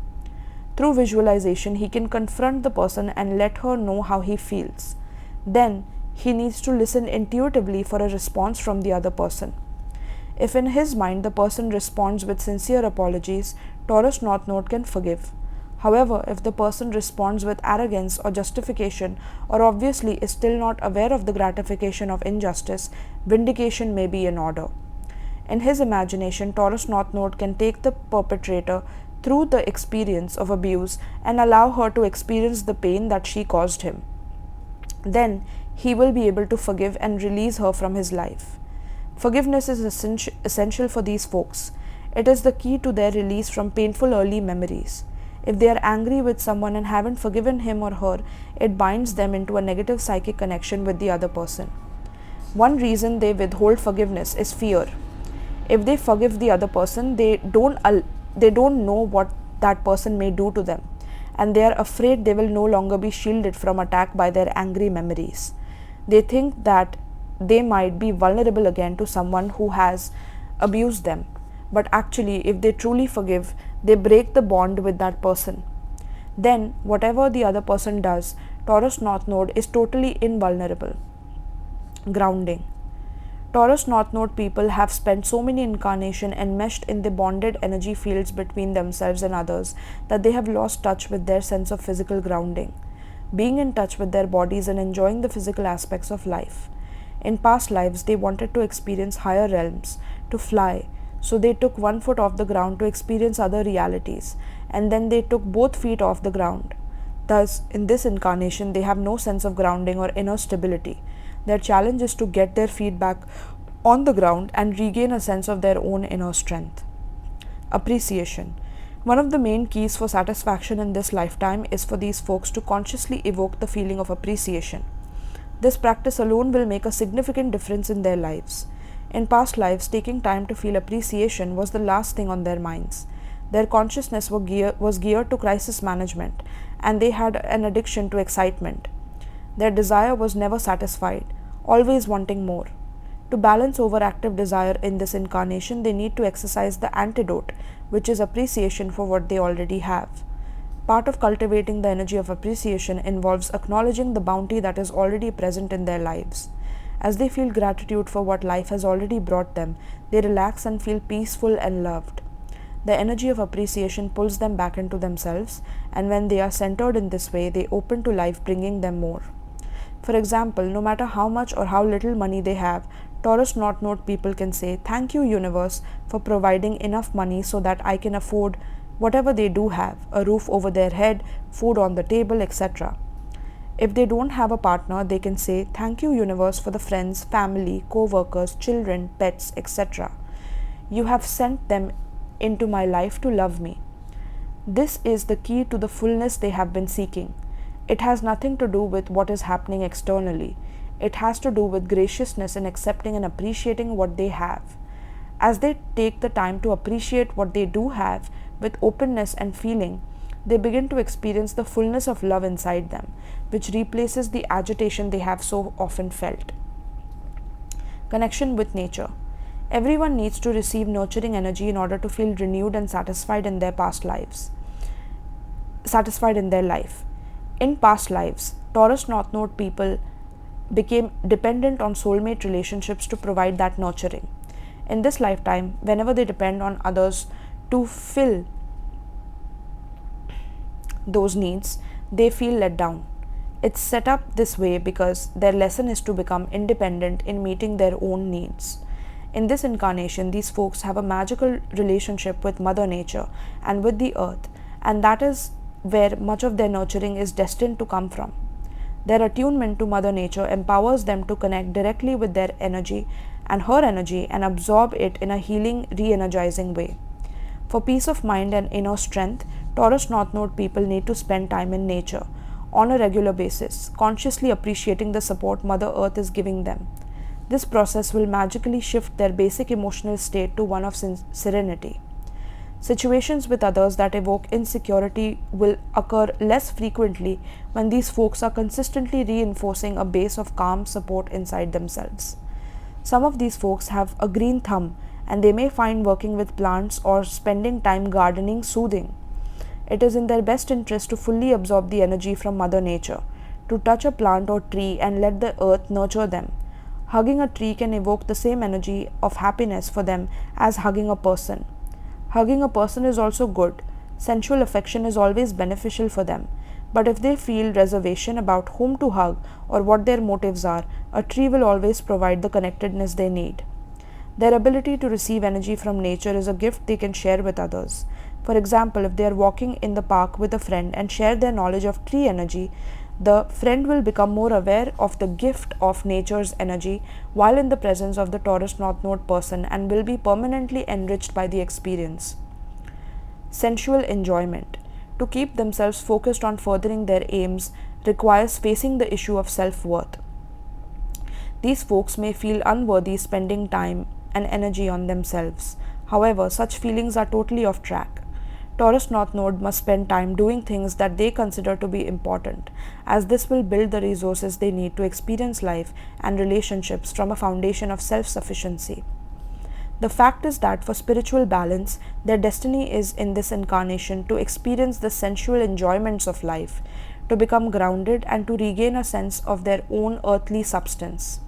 Through visualization, he can confront the person and let her know how he feels. Then, he needs to listen intuitively for a response from the other person. If in his mind the person responds with sincere apologies, Taurus North Node can forgive. However, if the person responds with arrogance or justification, or obviously is still not aware of the gratification of injustice, vindication may be in order. In his imagination, Taurus North Node can take the perpetrator through the experience of abuse and allow her to experience the pain that she caused him. Then, he will be able to forgive and release her from his life. Forgiveness is essential for these folks. It is the key to their release from painful early memories. If they are angry with someone and haven't forgiven him or her, it binds them into a negative psychic connection with the other person. One reason they withhold forgiveness is fear. If they forgive the other person, they don't know what that person may do to them, and they are afraid they will no longer be shielded from attack by their angry memories. They think that they might be vulnerable again to someone who has abused them. But actually, if they truly forgive, they break the bond with that person. Then, whatever the other person does, Taurus North Node is totally invulnerable. Grounding. Taurus North Node people have spent so many incarnations enmeshed in the bonded energy fields between themselves and others that they have lost touch with their sense of physical grounding, being in touch with their bodies and enjoying the physical aspects of life. In past lives, they wanted to experience higher realms, to fly, so they took one foot off the ground to experience other realities, and then they took both feet off the ground. Thus, in this incarnation, they have no sense of grounding or inner stability. Their challenge is to get their feet back on the ground and regain a sense of their own inner strength. Appreciation. One of the main keys for satisfaction in this lifetime is for these folks to consciously evoke the feeling of appreciation. This practice alone will make a significant difference in their lives. In past lives, taking time to feel appreciation was the last thing on their minds. Their consciousness was geared to crisis management, and they had an addiction to excitement. Their desire was never satisfied, always wanting more. To balance overactive desire in this incarnation, they need to exercise the antidote, which is appreciation for what they already have. Part of cultivating the energy of appreciation involves acknowledging the bounty that is already present in their lives. As they feel gratitude for what life has already brought them, they relax and feel peaceful and loved. The energy of appreciation pulls them back into themselves, and when they are centered in this way, they open to life bringing them more. For example, no matter how much or how little money they have, Taurus North Node people can say, "Thank you, universe, for providing enough money so that I can afford whatever they do have, a roof over their head, food on the table, etc." If they don't have a partner, they can say, "Thank you, universe, for the friends, family, co-workers, children, pets, etc. You have sent them into my life to love me." This is the key to the fullness they have been seeking. It has nothing to do with what is happening externally. It has to do with graciousness in accepting and appreciating what they have. As they take the time to appreciate what they do have with openness and feeling, they begin to experience the fullness of love inside them, which replaces the agitation they have so often felt. Connection with nature. Everyone needs to receive nurturing energy in order to feel renewed and satisfied in their life. In past lives, Taurus North Node people became dependent on soulmate relationships to provide that nurturing. In this lifetime, whenever they depend on others to fill those needs, they feel let down. It's set up this way because their lesson is to become independent in meeting their own needs. In this incarnation, these folks have a magical relationship with Mother Nature and with the earth, and that is where much of their nurturing is destined to come from. Their attunement to Mother Nature empowers them to connect directly with their energy and her energy and absorb it in a healing, re-energizing way. For peace of mind and inner strength, Taurus North Node people need to spend time in nature on a regular basis, consciously appreciating the support Mother Earth is giving them. This process will magically shift their basic emotional state to one of serenity. Situations with others that evoke insecurity will occur less frequently when these folks are consistently reinforcing a base of calm support inside themselves. Some of these folks have a green thumb, and they may find working with plants or spending time gardening soothing. It is in their best interest to fully absorb the energy from Mother Nature, to touch a plant or tree and let the earth nurture them. Hugging a tree can evoke the same energy of happiness for them as hugging a person. Hugging a person is also good. Sensual affection is always beneficial for them. But if they feel reservation about whom to hug or what their motives are, a tree will always provide the connectedness they need. Their ability to receive energy from nature is a gift they can share with others. For example, if they are walking in the park with a friend and share their knowledge of tree energy, the friend will become more aware of the gift of nature's energy while in the presence of the Taurus North Node person and will be permanently enriched by the experience. Sensual enjoyment. To keep themselves focused on furthering their aims requires facing the issue of self-worth. These folks may feel unworthy spending time and energy on themselves. However, such feelings are totally off track. Taurus North Node must spend time doing things that they consider to be important, as this will build the resources they need to experience life and relationships from a foundation of self-sufficiency. The fact is that for spiritual balance, their destiny is in this incarnation to experience the sensual enjoyments of life, to become grounded and to regain a sense of their own earthly substance.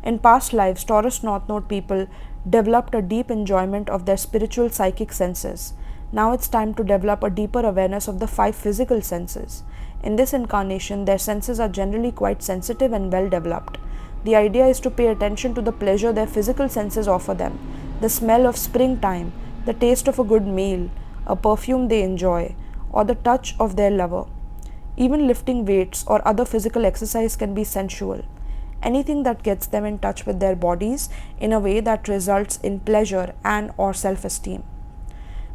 In past lives, Taurus North Node people developed a deep enjoyment of their spiritual psychic senses. Now it's time to develop a deeper awareness of the 5 physical senses. In this incarnation, their senses are generally quite sensitive and well developed. The idea is to pay attention to the pleasure their physical senses offer them, the smell of springtime, the taste of a good meal, a perfume they enjoy, or the touch of their lover. Even lifting weights or other physical exercise can be sensual. Anything that gets them in touch with their bodies in a way that results in pleasure and or self-esteem.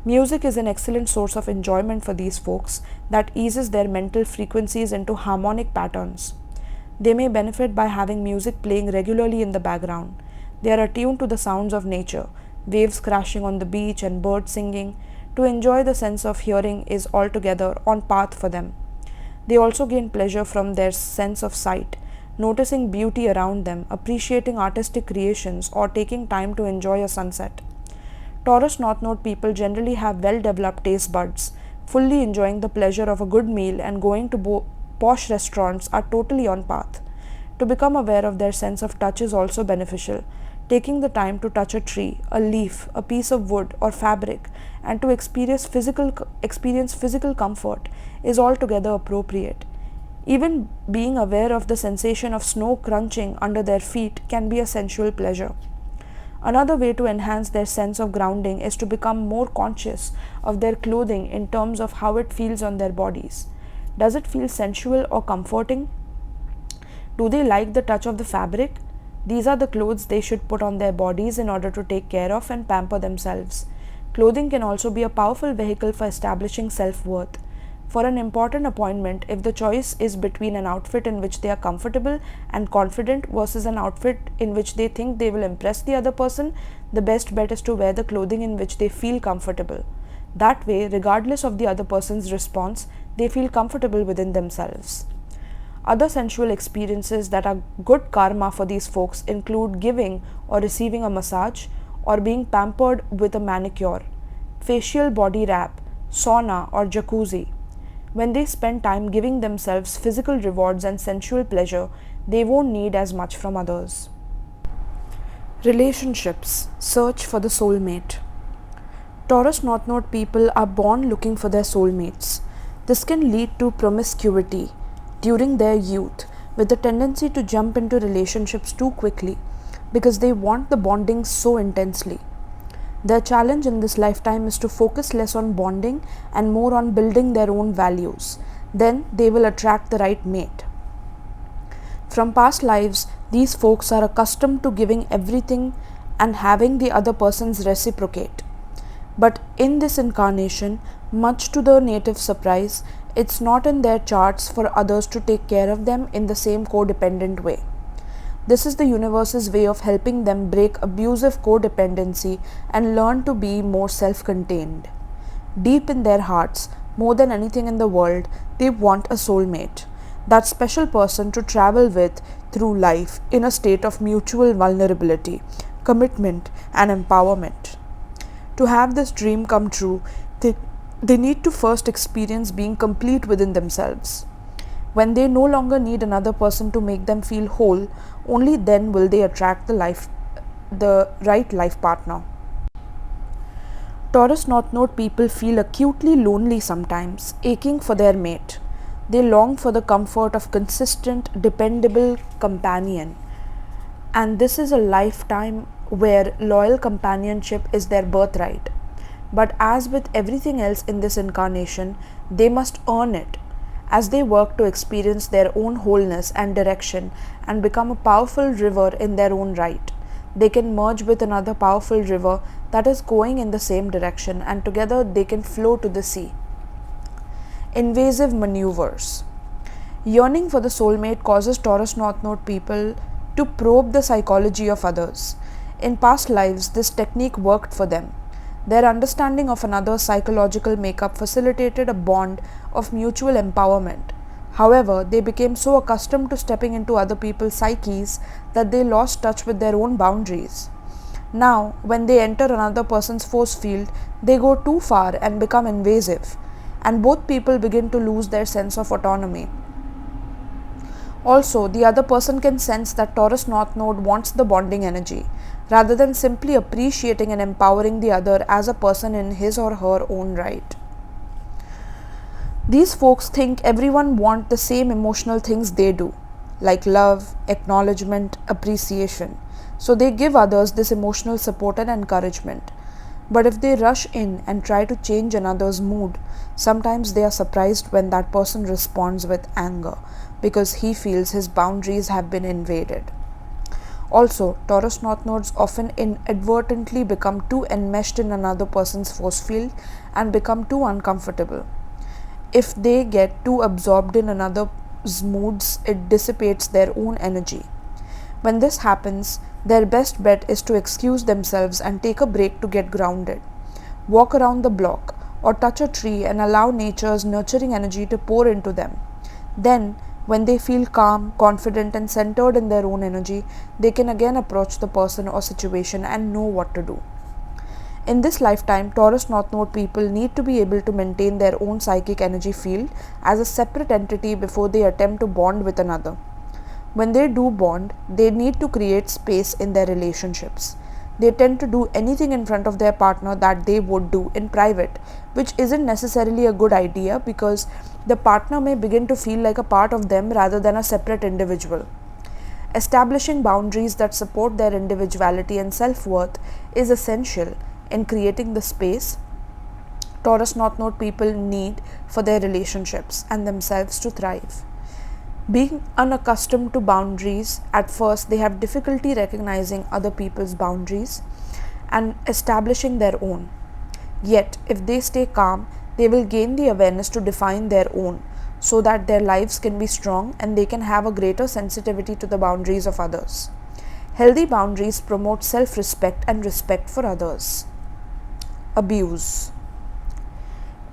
Music is an excellent source of enjoyment for these folks that eases their mental frequencies into harmonic patterns. They may benefit by having music playing regularly in the background. They are attuned to the sounds of nature, waves crashing on the beach and birds singing. To enjoy the sense of hearing is altogether on path for them. They also gain pleasure from their sense of sight, noticing beauty around them, appreciating artistic creations, or taking time to enjoy a sunset. Taurus North Node people generally have well-developed taste buds. Fully enjoying the pleasure of a good meal and going to posh restaurants are totally on path. To become aware of their sense of touch is also beneficial. Taking the time to touch a tree, a leaf, a piece of wood or fabric, and to experience physical comfort is altogether appropriate. Even being aware of the sensation of snow crunching under their feet can be a sensual pleasure. Another way to enhance their sense of grounding is to become more conscious of their clothing in terms of how it feels on their bodies. Does it feel sensual or comforting? Do they like the touch of the fabric? These are the clothes they should put on their bodies in order to take care of and pamper themselves. Clothing can also be a powerful vehicle for establishing self-worth. For an important appointment, if the choice is between an outfit in which they are comfortable and confident versus an outfit in which they think they will impress the other person, the best bet is to wear the clothing in which they feel comfortable. That way, regardless of the other person's response, they feel comfortable within themselves. Other sensual experiences that are good karma for these folks include giving or receiving a massage or being pampered with a manicure, facial body wrap, sauna or jacuzzi. When they spend time giving themselves physical rewards and sensual pleasure, they won't need as much from others. Relationships. Search for the soulmate. Taurus North Node people are born looking for their soulmates. This can lead to promiscuity during their youth, with a tendency to jump into relationships too quickly because they want the bonding so intensely. Their challenge in this lifetime is to focus less on bonding and more on building their own values. Then they will attract the right mate. From past lives, these folks are accustomed to giving everything and having the other person's reciprocate. But in this incarnation, much to the native surprise, it's not in their charts for others to take care of them in the same codependent way. This is the universe's way of helping them break abusive codependency and learn to be more self-contained. Deep in their hearts, more than anything in the world, they want a soulmate, that special person to travel with through life in a state of mutual vulnerability, commitment, and empowerment. To have this dream come true, they need to first experience being complete within themselves. When they no longer need another person to make them feel whole, only then will they attract the right life partner. Taurus North Node people feel acutely lonely sometimes, aching for their mate. They long for the comfort of consistent, dependable companion. And this is a lifetime where loyal companionship is their birthright. But as with everything else in this incarnation, they must earn it as they work to experience their own wholeness and direction and become a powerful river in their own right. They can merge with another powerful river that is going in the same direction, and together they can flow to the sea. Invasive maneuvers. Yearning for the soulmate causes Taurus North Node people to probe the psychology of others. In past lives, this technique worked for them. Their understanding of another's psychological makeup facilitated a bond of mutual empowerment. However, they became so accustomed to stepping into other people's psyches that they lost touch with their own boundaries. Now, when they enter another person's force field, they go too far and become invasive, and both people begin to lose their sense of autonomy. Also, the other person can sense that Taurus North Node wants the bonding energy, rather than simply appreciating and empowering the other as a person in his or her own right. These folks think everyone wants the same emotional things they do, like love, acknowledgement, appreciation. So they give others this emotional support and encouragement. But if they rush in and try to change another's mood, sometimes they are surprised when that person responds with anger because he feels his boundaries have been invaded. Also, Taurus North Nodes often inadvertently become too enmeshed in another person's force field and become too uncomfortable. If they get too absorbed in another's moods, it dissipates their own energy. When this happens, their best bet is to excuse themselves and take a break to get grounded. Walk around the block or touch a tree and allow nature's nurturing energy to pour into them. Then, when they feel calm, confident, and centered in their own energy, they can again approach the person or situation and know what to do. In this lifetime, Taurus North Node people need to be able to maintain their own psychic energy field as a separate entity before they attempt to bond with another. When they do bond, they need to create space in their relationships. They tend to do anything in front of their partner that they would do in private, which isn't necessarily a good idea because the partner may begin to feel like a part of them rather than a separate individual. Establishing boundaries that support their individuality and self-worth is essential in creating the space Taurus North Node people need for their relationships and themselves to thrive. Being unaccustomed to boundaries, at first they have difficulty recognizing other people's boundaries and establishing their own. Yet, if they stay calm, they will gain the awareness to define their own so that their lives can be strong and they can have a greater sensitivity to the boundaries of others. Healthy boundaries promote self-respect and respect for others. Abuse.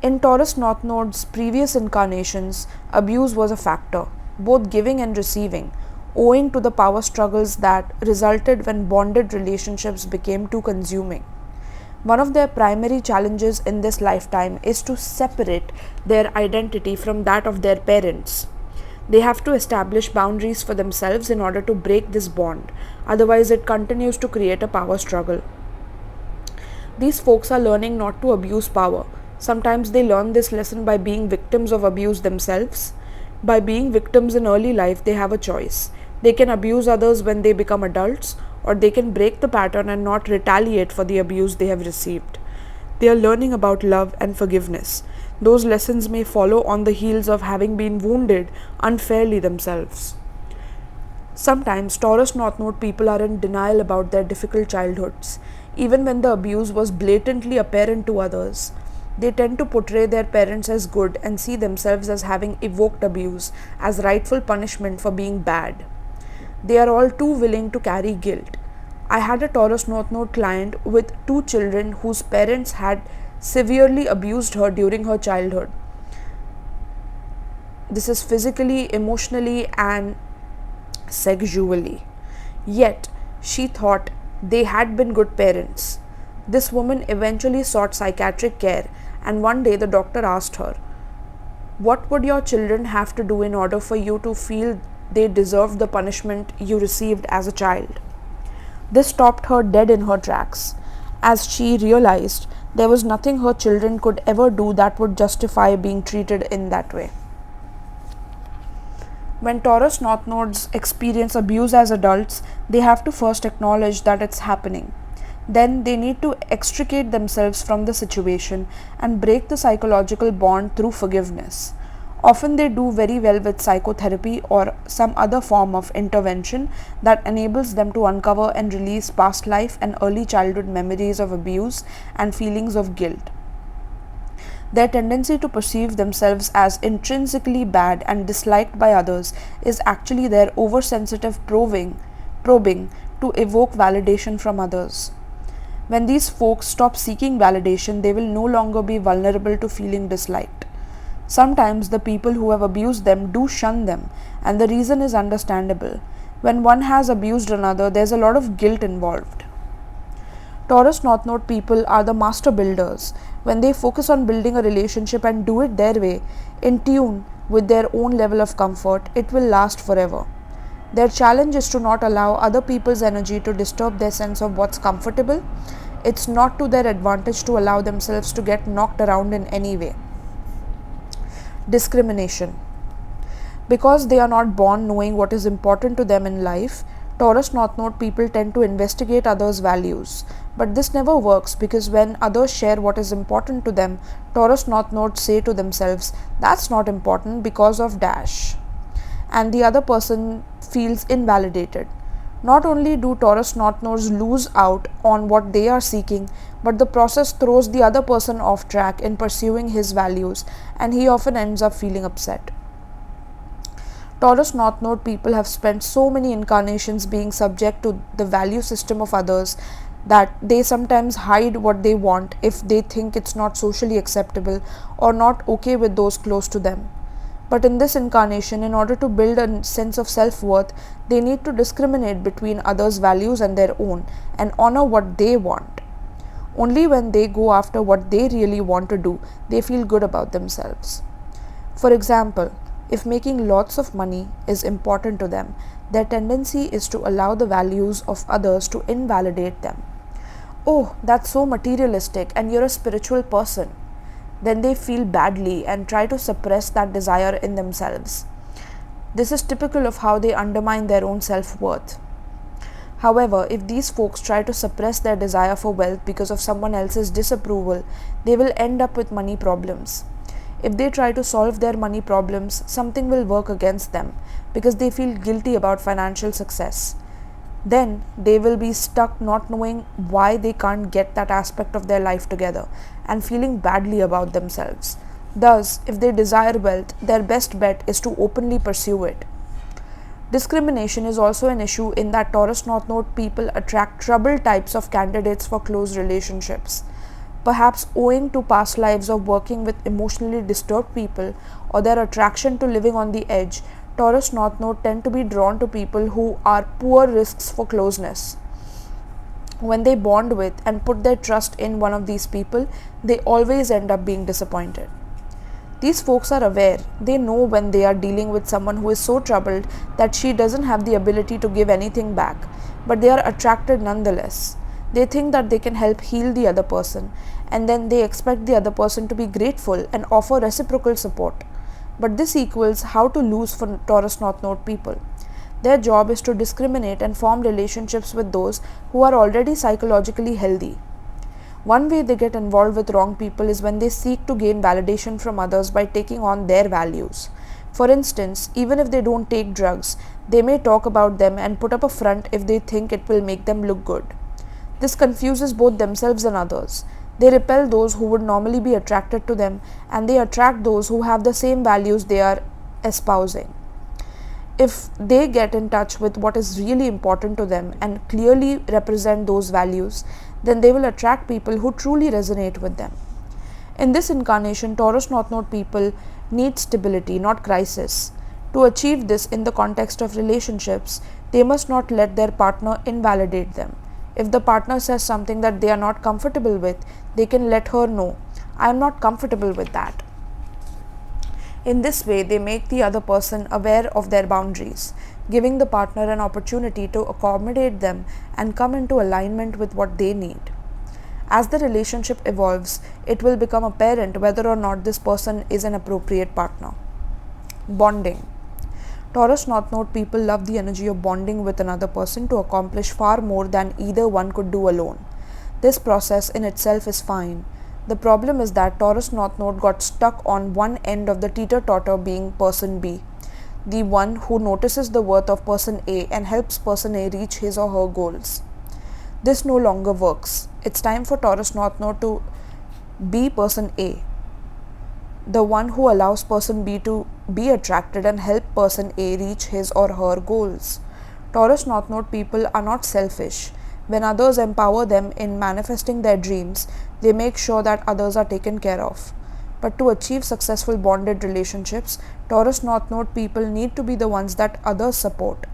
In Taurus North Node's previous incarnations, abuse was a factor, both giving and receiving, owing to the power struggles that resulted when bonded relationships became too consuming. One of their primary challenges in this lifetime is to separate their identity from that of their parents. They have to establish boundaries for themselves in order to break this bond, otherwise it continues to create a power struggle. These folks are learning not to abuse power. Sometimes they learn this lesson by being victims of abuse themselves. By being victims in early life, they have a choice. They can abuse others when they become adults, or they can break the pattern and not retaliate for the abuse they have received. They are learning about love and forgiveness. Those lessons may follow on the heels of having been wounded unfairly themselves. Sometimes Taurus North Node people are in denial about their difficult childhoods, even when the abuse was blatantly apparent to others. They tend to portray their parents as good and see themselves as having evoked abuse as rightful punishment for being bad. They are all too willing to carry guilt. I had a Taurus North Node client with 2 children whose parents had severely abused her during her childhood. This is physically, emotionally, and sexually. Yet, she thought they had been good parents. This woman eventually sought psychiatric care, and one day the doctor asked her, "What would your children have to do in order for you to feel they deserved the punishment you received as a child?" This stopped her dead in her tracks, as she realized there was nothing her children could ever do that would justify being treated in that way. When Taurus North Nodes experience abuse as adults, they have to first acknowledge that it's happening. Then they need to extricate themselves from the situation and break the psychological bond through forgiveness. Often they do very well with psychotherapy or some other form of intervention that enables them to uncover and release past life and early childhood memories of abuse and feelings of guilt. Their tendency to perceive themselves as intrinsically bad and disliked by others is actually their oversensitive probing to evoke validation from others. When these folks stop seeking validation, they will no longer be vulnerable to feeling disliked. Sometimes the people who have abused them do shun them, and the reason is understandable. When one has abused another, there's a lot of guilt involved. Taurus North Node people are the master builders. When they focus on building a relationship and do it their way, in tune with their own level of comfort, it will last forever. Their challenge is to not allow other people's energy to disturb their sense of what's comfortable. It's not to their advantage to allow themselves to get knocked around in any way. Discrimination. Because they are not born knowing what is important to them in life, Taurus North Node people tend to investigate others' values. But this never works because when others share what is important to them, Taurus North Nodes say to themselves, "That's not important because of dash." And the other person feels invalidated. Not only do Taurus North Nodes lose out on what they are seeking, but the process throws the other person off track in pursuing his values, and he often ends up feeling upset. Taurus North Node people have spent so many incarnations being subject to the value system of others that they sometimes hide what they want if they think it's not socially acceptable or not okay with those close to them. But in this incarnation, in order to build a sense of self-worth, they need to discriminate between others' values and their own and honor what they want. Only when they go after what they really want to do, they feel good about themselves. For example, if making lots of money is important to them, their tendency is to allow the values of others to invalidate them. Oh, that's so materialistic and you're a spiritual person. Then they feel badly and try to suppress that desire in themselves. This is typical of how they undermine their own self-worth. However, if these folks try to suppress their desire for wealth because of someone else's disapproval, they will end up with money problems. If they try to solve their money problems, something will work against them because they feel guilty about financial success. Then they will be stuck not knowing why they can't get that aspect of their life together and feeling badly about themselves. Thus, if they desire wealth, their best bet is to openly pursue it. Discrimination is also an issue in that Taurus North Node people attract troubled types of candidates for close relationships. Perhaps owing to past lives of working with emotionally disturbed people or their attraction to living on the edge, Taurus North Node tend to be drawn to people who are poor risks for closeness. When they bond with and put their trust in one of these people, they always end up being disappointed. These folks are aware. They know when they are dealing with someone who is so troubled that she doesn't have the ability to give anything back, but they are attracted nonetheless. They think that they can help heal the other person, and then they expect the other person to be grateful and offer reciprocal support. But this equals how to lose for Taurus North Node people. Their job is to discriminate and form relationships with those who are already psychologically healthy. One way they get involved with wrong people is when they seek to gain validation from others by taking on their values. For instance, even if they don't take drugs, they may talk about them and put up a front if they think it will make them look good. This confuses both themselves and others. They repel those who would normally be attracted to them, and they attract those who have the same values they are espousing. If they get in touch with what is really important to them and clearly represent those values, then they will attract people who truly resonate with them. In this incarnation, Taurus North Node people need stability, not crisis. To achieve this in the context of relationships, they must not let their partner invalidate them. If the partner says something that they are not comfortable with, they can let her know, I am not comfortable with that. In this way, they make the other person aware of their boundaries, giving the partner an opportunity to accommodate them and come into alignment with what they need. As the relationship evolves, it will become apparent whether or not this person is an appropriate partner. Bonding. Taurus North Node people love the energy of bonding with another person to accomplish far more than either one could do alone. This process in itself is fine. The problem is that Taurus North Node got stuck on one end of the teeter-totter being person B, the one who notices the worth of person A and helps person A reach his or her goals. This no longer works. It's time for Taurus North Node to be person A, the one who allows person B to be attracted and help person A reach his or her goals. Taurus North Node people are not selfish. When others empower them in manifesting their dreams, they make sure that others are taken care of. But to achieve successful bonded relationships, Taurus North Node people need to be the ones that others support.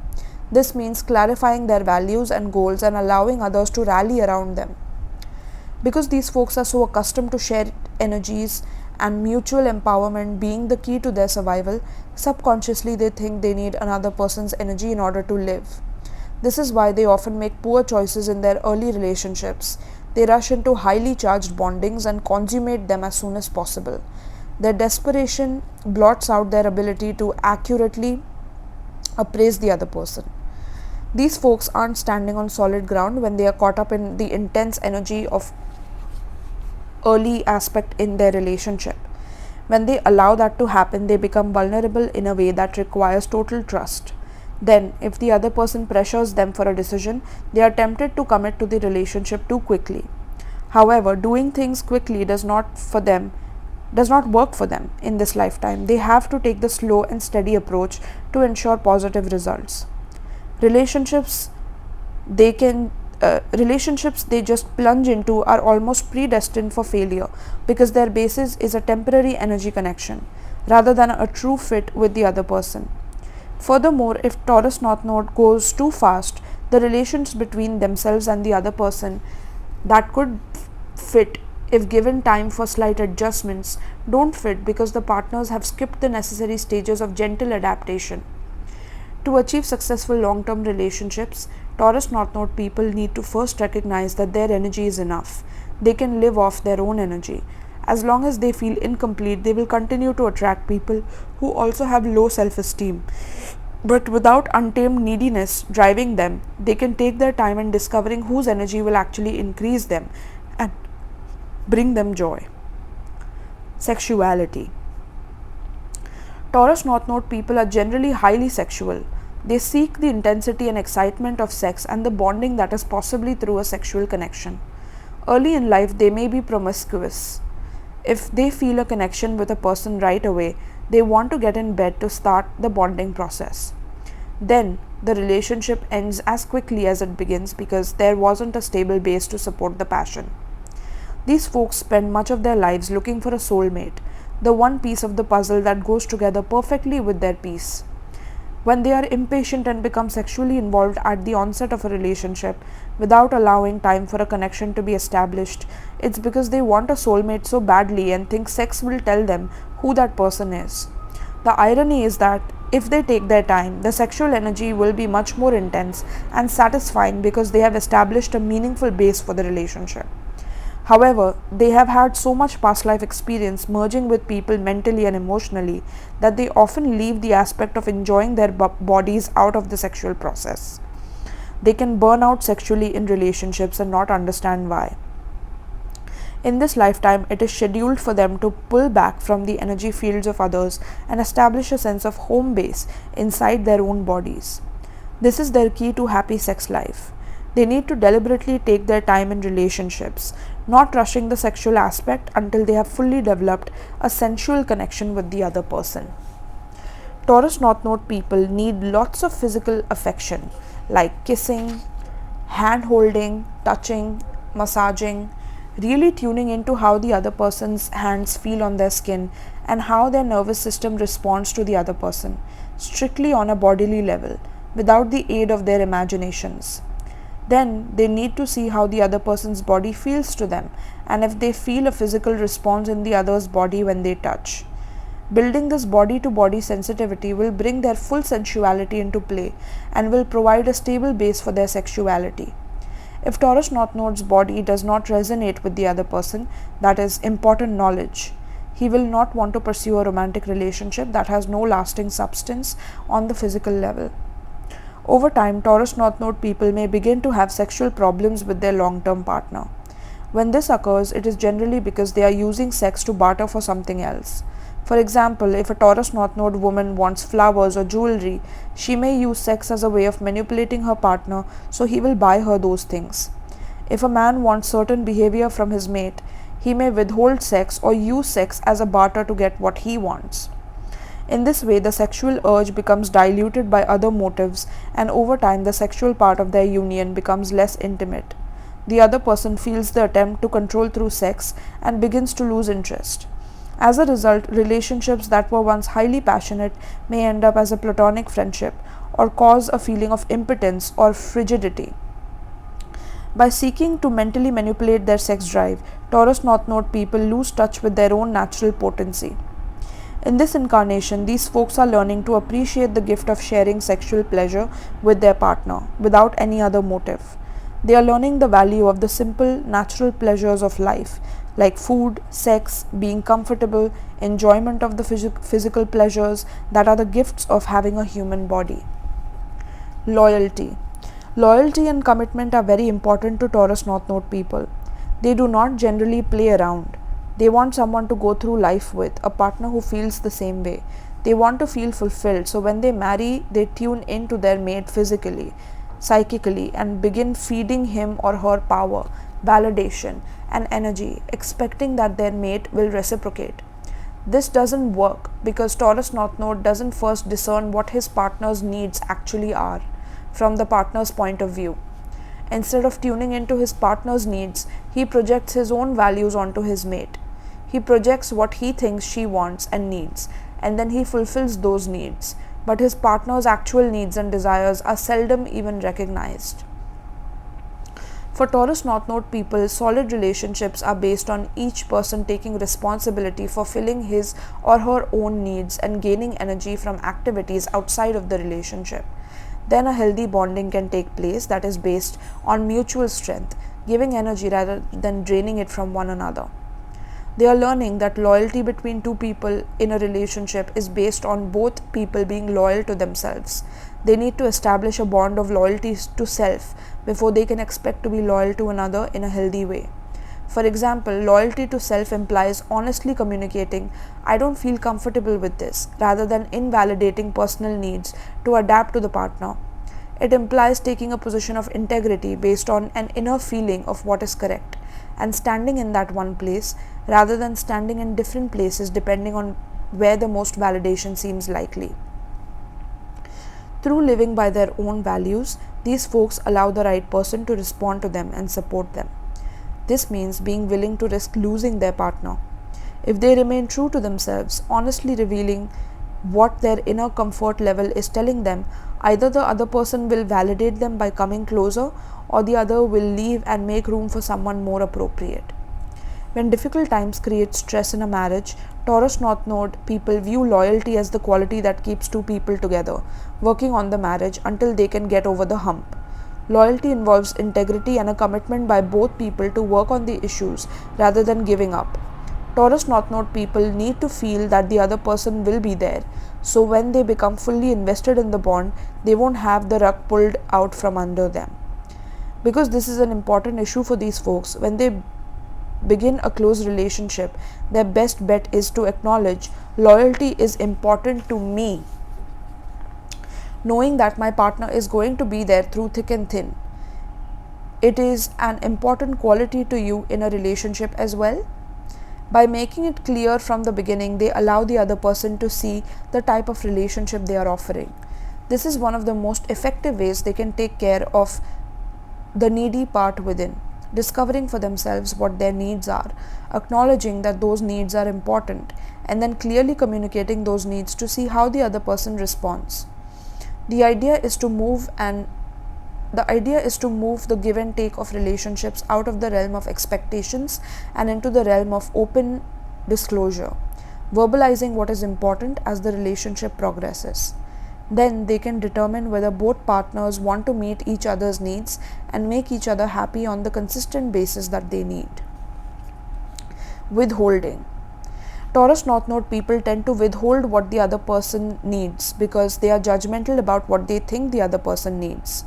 This means clarifying their values and goals and allowing others to rally around them. Because these folks are so accustomed to shared energies and mutual empowerment being the key to their survival, subconsciously they think they need another person's energy in order to live. This is why they often make poor choices in their early relationships. They rush into highly charged bondings and consummate them as soon as possible. Their desperation blots out their ability to accurately appraise the other person. These folks aren't standing on solid ground when they are caught up in the intense energy of early aspect in their relationship. When they allow that to happen, they become vulnerable in a way that requires total trust. Then, if the other person pressures them for a decision, they are tempted to commit to the relationship too quickly. However, doing things quickly does not work for them in this lifetime. They have to take the slow and steady approach to ensure positive results. Relationships they just plunge into are almost predestined for failure because their basis is a temporary energy connection rather than a true fit with the other person. Furthermore, if Taurus North Node goes too fast, the relations between themselves and the other person that could fit if given time for slight adjustments, don't fit because the partners have skipped the necessary stages of gentle adaptation. To achieve successful long-term relationships, Taurus North Node people need to first recognize that their energy is enough. They can live off their own energy. As long as they feel incomplete, they will continue to attract people who also have low self-esteem. But without untamed neediness driving them, they can take their time in discovering whose energy will actually increase them and bring them joy. Sexuality. Taurus North Node people are generally highly sexual. They seek the intensity and excitement of sex and the bonding that is possibly through a sexual connection. Early in life, they may be promiscuous. If they feel a connection with a person right away, they want to get in bed to start the bonding process. Then, the relationship ends as quickly as it begins because there wasn't a stable base to support the passion. These folks spend much of their lives looking for a soulmate, the one piece of the puzzle that goes together perfectly with their piece. When they are impatient and become sexually involved at the onset of a relationship without allowing time for a connection to be established, it's because they want a soulmate so badly and think sex will tell them who that person is. The irony is that if they take their time, the sexual energy will be much more intense and satisfying because they have established a meaningful base for the relationship. However, they have had so much past life experience merging with people mentally and emotionally that they often leave the aspect of enjoying their bodies out of the sexual process. They can burn out sexually in relationships and not understand why. In this lifetime, it is scheduled for them to pull back from the energy fields of others and establish a sense of home base inside their own bodies. This is their key to happy sex life. They need to deliberately take their time in relationships, not rushing the sexual aspect until they have fully developed a sensual connection with the other person. Taurus North Node people need lots of physical affection like kissing, hand holding, touching, massaging, really tuning into how the other person's hands feel on their skin and how their nervous system responds to the other person, strictly on a bodily level, without the aid of their imaginations. Then they need to see how the other person's body feels to them and if they feel a physical response in the other's body when they touch. Building this body to body sensitivity will bring their full sensuality into play and will provide a stable base for their sexuality. If Taurus North Node's body does not resonate with the other person, that is important knowledge. He will not want to pursue a romantic relationship that has no lasting substance on the physical level. Over time, Taurus North Node people may begin to have sexual problems with their long-term partner. When this occurs, it is generally because they are using sex to barter for something else. For example, if a Taurus North Node woman wants flowers or jewelry, she may use sex as a way of manipulating her partner, so he will buy her those things. If a man wants certain behavior from his mate, he may withhold sex or use sex as a barter to get what he wants. In this way, the sexual urge becomes diluted by other motives, and over time, the sexual part of their union becomes less intimate. The other person feels the attempt to control through sex and begins to lose interest. As a result, relationships that were once highly passionate may end up as a platonic friendship or cause a feeling of impotence or frigidity. By seeking to mentally manipulate their sex drive, Taurus North Node people lose touch with their own natural potency. In this incarnation, these folks are learning to appreciate the gift of sharing sexual pleasure with their partner without any other motive. They are learning the value of the simple, natural pleasures of life, like food, sex, being comfortable, enjoyment of the physical pleasures that are the gifts of having a human body. Loyalty. Loyalty and commitment are very important to Taurus North Node people. They do not generally play around. They want someone to go through life with, a partner who feels the same way. They want to feel fulfilled, so when they marry, they tune into their mate physically, psychically, and begin feeding him or her power, validation, and energy, expecting that their mate will reciprocate. This doesn't work because Taurus North Node doesn't first discern what his partner's needs actually are from the partner's point of view. Instead of tuning into his partner's needs, he projects his own values onto his mate. He projects what he thinks she wants and needs, and then he fulfills those needs, but his partner's actual needs and desires are seldom even recognized. For Taurus North Node people, solid relationships are based on each person taking responsibility for filling his or her own needs and gaining energy from activities outside of the relationship. Then a healthy bonding can take place that is based on mutual strength, giving energy rather than draining it from one another. They are learning that loyalty between two people in a relationship is based on both people being loyal to themselves. They need to establish a bond of loyalty to self before they can expect to be loyal to another in a healthy way. For example, loyalty to self implies honestly communicating, "I don't feel comfortable with this," rather than invalidating personal needs to adapt to the partner. It implies taking a position of integrity based on an inner feeling of what is correct and standing in that one place rather than standing in different places depending on where the most validation seems likely. Through living by their own values, these folks allow the right person to respond to them and support them. This means being willing to risk losing their partner. If they remain true to themselves, honestly revealing what their inner comfort level is telling them, either the other person will validate them by coming closer, or the other will leave and make room for someone more appropriate. When difficult times create stress in a marriage, Taurus North Node people view loyalty as the quality that keeps two people together, working on the marriage until they can get over the hump. Loyalty involves integrity and a commitment by both people to work on the issues rather than giving up. Taurus North Node people need to feel that the other person will be there, so when they become fully invested in the bond, they won't have the rug pulled out from under them. Because this is an important issue for these folks, when they begin a close relationship, their best bet is to acknowledge loyalty is important to me, knowing that my partner is going to be there through thick and thin. It is an important quality to you in a relationship as well. By making it clear from the beginning, they allow the other person to see the type of relationship they are offering. This is one of the most effective ways they can take care of the needy part within, discovering for themselves what their needs are, acknowledging that those needs are important, and then clearly communicating those needs to see how the other person responds. The idea is to move the give and take of relationships out of the realm of expectations and into the realm of open disclosure, verbalizing what is important as the relationship progresses. Then they can determine whether both partners want to meet each other's needs and make each other happy on the consistent basis that they need. Withholding. Taurus North Node people tend to withhold what the other person needs because they are judgmental about what they think the other person needs.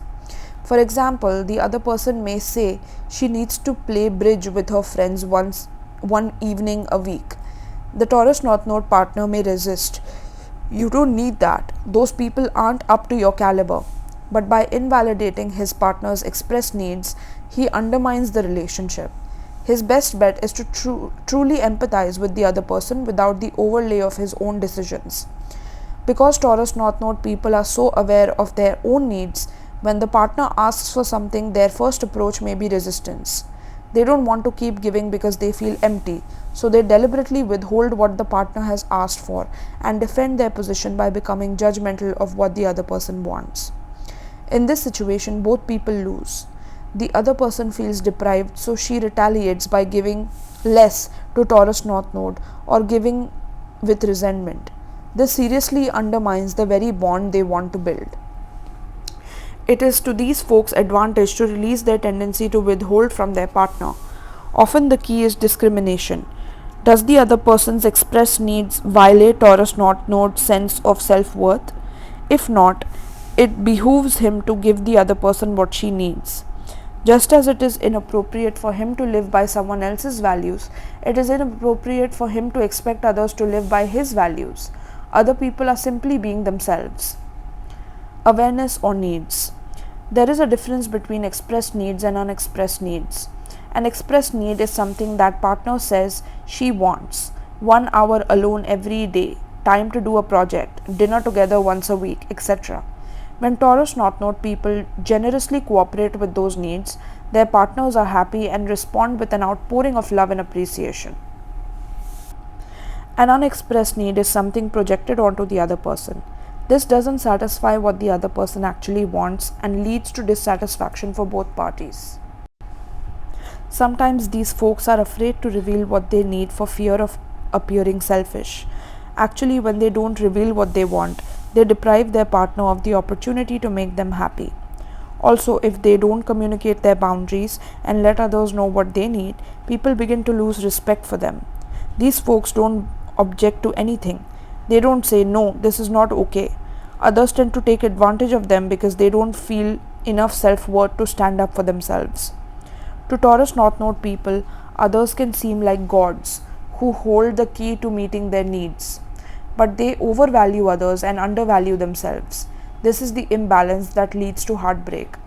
For example, the other person may say she needs to play bridge with her friends one evening a week. The Taurus North Node partner may resist. "You don't need that. Those people aren't up to your caliber." But by invalidating his partner's expressed needs, he undermines the relationship. His best bet is to truly empathize with the other person without the overlay of his own decisions. Because Taurus North Node people are so aware of their own needs, when the partner asks for something, their first approach may be resistance. They don't want to keep giving because they feel empty, so they deliberately withhold what the partner has asked for and defend their position by becoming judgmental of what the other person wants. In this situation, both people lose. The other person feels deprived, so she retaliates by giving less to Taurus North Node or giving with resentment. This seriously undermines the very bond they want to build. It is to these folks' advantage to release their tendency to withhold from their partner. Often the key is discrimination. Does the other person's expressed needs violate Taurus North Node's sense of self-worth? If not, it behooves him to give the other person what she needs. Just as it is inappropriate for him to live by someone else's values, it is inappropriate for him to expect others to live by his values. Other people are simply being themselves. Awareness or needs. There is a difference between expressed needs and unexpressed needs. An expressed need is something that partner says she wants. 1 hour alone every day, time to do a project, dinner together once a week, etc. When Taurus North Node people generously cooperate with those needs, their partners are happy and respond with an outpouring of love and appreciation. An unexpressed need is something projected onto the other person. This doesn't satisfy what the other person actually wants and leads to dissatisfaction for both parties. Sometimes these folks are afraid to reveal what they need for fear of appearing selfish. Actually, when they don't reveal what they want, they deprive their partner of the opportunity to make them happy. Also, if they don't communicate their boundaries and let others know what they need, people begin to lose respect for them. These folks don't object to anything. They don't say, no, this is not okay. Others tend to take advantage of them because they don't feel enough self-worth to stand up for themselves. To Taurus North Node people, others can seem like gods who hold the key to meeting their needs. But they overvalue others and undervalue themselves. This is the imbalance that leads to heartbreak.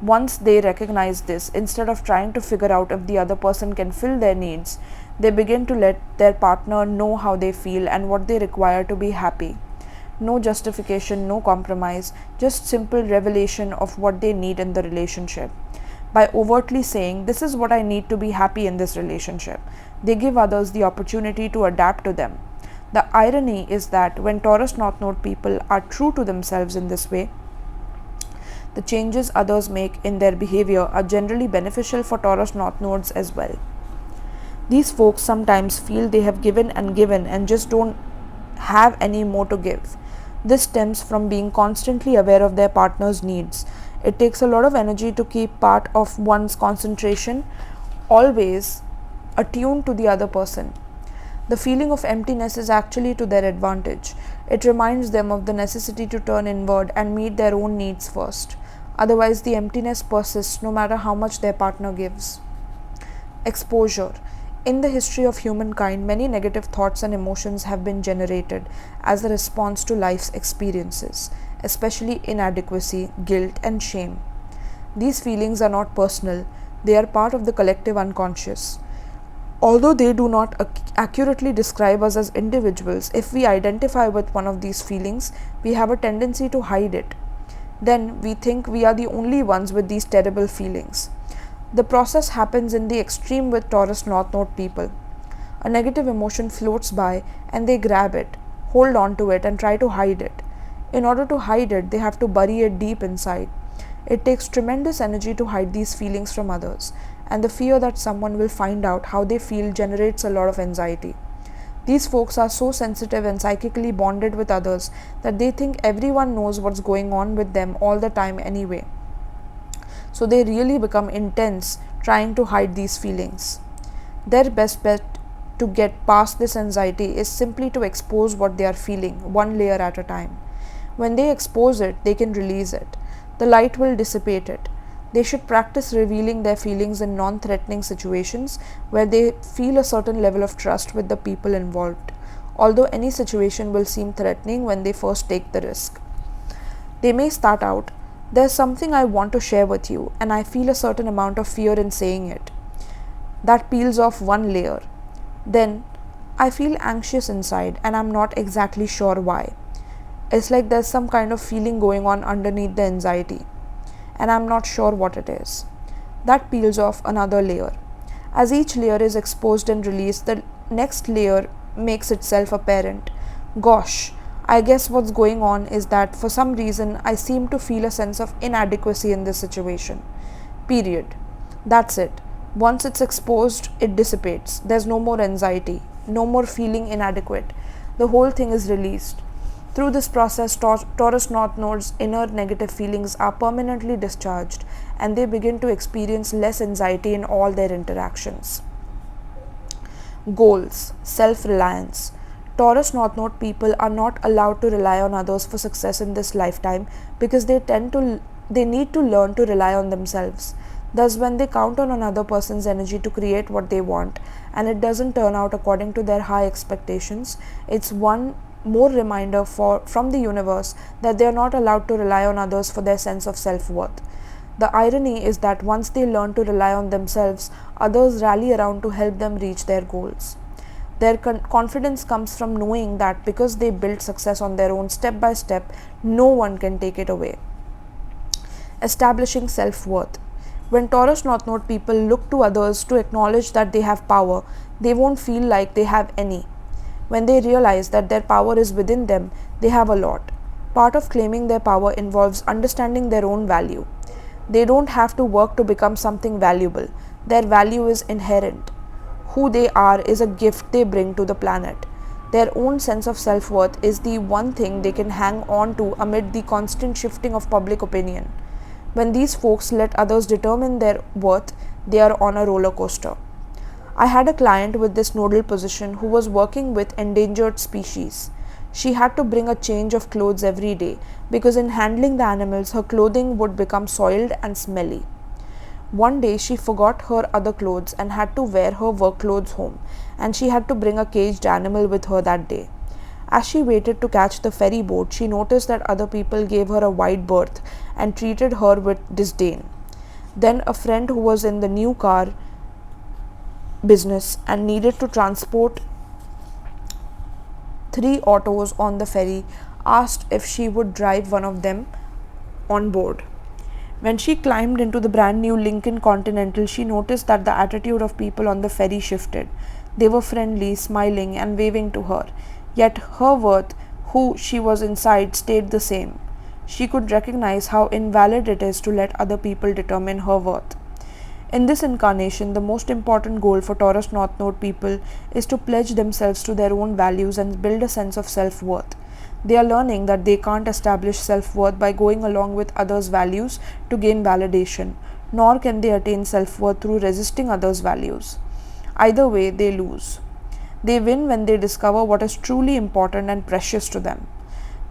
Once they recognize this, instead of trying to figure out if the other person can fill their needs, they begin to let their partner know how they feel and what they require to be happy. No justification, no compromise, just simple revelation of what they need in the relationship. By overtly saying, this is what I need to be happy in this relationship, they give others the opportunity to adapt to them. The irony is that when Taurus North Node people are true to themselves in this way, the changes others make in their behavior are generally beneficial for Taurus North Nodes as well. These folks sometimes feel they have given and just don't have any more to give. This stems from being constantly aware of their partner's needs. It takes a lot of energy to keep part of one's concentration always attuned to the other person. The feeling of emptiness is actually to their advantage. It reminds them of the necessity to turn inward and meet their own needs first. Otherwise, the emptiness persists no matter how much their partner gives. Exposure. In the history of humankind, many negative thoughts and emotions have been generated as a response to life's experiences, especially inadequacy, guilt, and shame. These feelings are not personal, they are part of the collective unconscious. Although they do not accurately describe us as individuals, if we identify with one of these feelings, we have a tendency to hide it. Then we think we are the only ones with these terrible feelings. The process happens in the extreme with Taurus North Node people. A negative emotion floats by and they grab it, hold on to it, and try to hide it. In order to hide it, they have to bury it deep inside. It takes tremendous energy to hide these feelings from others, and the fear that someone will find out how they feel generates a lot of anxiety. These folks are so sensitive and psychically bonded with others that they think everyone knows what's going on with them all the time anyway. So they really become intense trying to hide these feelings. Their best bet to get past this anxiety is simply to expose what they are feeling, one layer at a time. When they expose it, they can release it. The light will dissipate it. They should practice revealing their feelings in non-threatening situations where they feel a certain level of trust with the people involved, although any situation will seem threatening when they first take the risk. They may start out, "There's something I want to share with you, and I feel a certain amount of fear in saying it." That peels off one layer. Then, "I feel anxious inside, and I'm not exactly sure why. It's like there's some kind of feeling going on underneath the anxiety, and I'm not sure what it is." That peels off another layer. As each layer is exposed and released, the next layer makes itself apparent. "Gosh, I guess what's going on is that for some reason I seem to feel a sense of inadequacy in this situation. Period." That's it. Once it's exposed, it dissipates. There's no more anxiety, no more feeling inadequate. The whole thing is released. Through this process, Taurus North Node's inner negative feelings are permanently discharged, and they begin to experience less anxiety in all their interactions. Goals, self-reliance. Taurus North Node people are not allowed to rely on others for success in this lifetime because they need to learn to rely on themselves. Thus, when they count on another person's energy to create what they want, and it doesn't turn out according to their high expectations, it's one more reminder from the universe that they are not allowed to rely on others for their sense of self-worth. The irony is that once they learn to rely on themselves, others rally around to help them reach their goals. Their confidence comes from knowing that because they built success on their own step by step, no one can take it away. Establishing self-worth. When Taurus North Node people look to others to acknowledge that they have power, they won't feel like they have any. When they realize that their power is within them, they have a lot. Part of claiming their power involves understanding their own value. They don't have to work to become something valuable. Their value is inherent. Who they are is a gift they bring to the planet. Their own sense of self-worth is the one thing they can hang on to amid the constant shifting of public opinion. When these folks let others determine their worth, they are on a roller coaster. I had a client with this nodal position who was working with endangered species. She had to bring a change of clothes every day because in handling the animals, her clothing would become soiled and smelly. One day she forgot her other clothes and had to wear her work clothes home, and she had to bring a caged animal with her that day. As she waited to catch the ferry boat, she noticed that other people gave her a wide berth and treated her with disdain. Then a friend who was in the new car business and needed to transport 3 autos on the ferry asked if she would drive one of them on board. When she climbed into the brand new Lincoln Continental, she noticed that the attitude of people on the ferry shifted. They were friendly, smiling, and waving to her. Yet her worth, who she was inside, stayed the same. She could recognize how invalid it is to let other people determine her worth. In this incarnation, the most important goal for Taurus North Node people is to pledge themselves to their own values and build a sense of self-worth. They are learning that they can't establish self-worth by going along with others' values to gain validation, nor can they attain self-worth through resisting others' values. Either way, they lose. They win when they discover what is truly important and precious to them,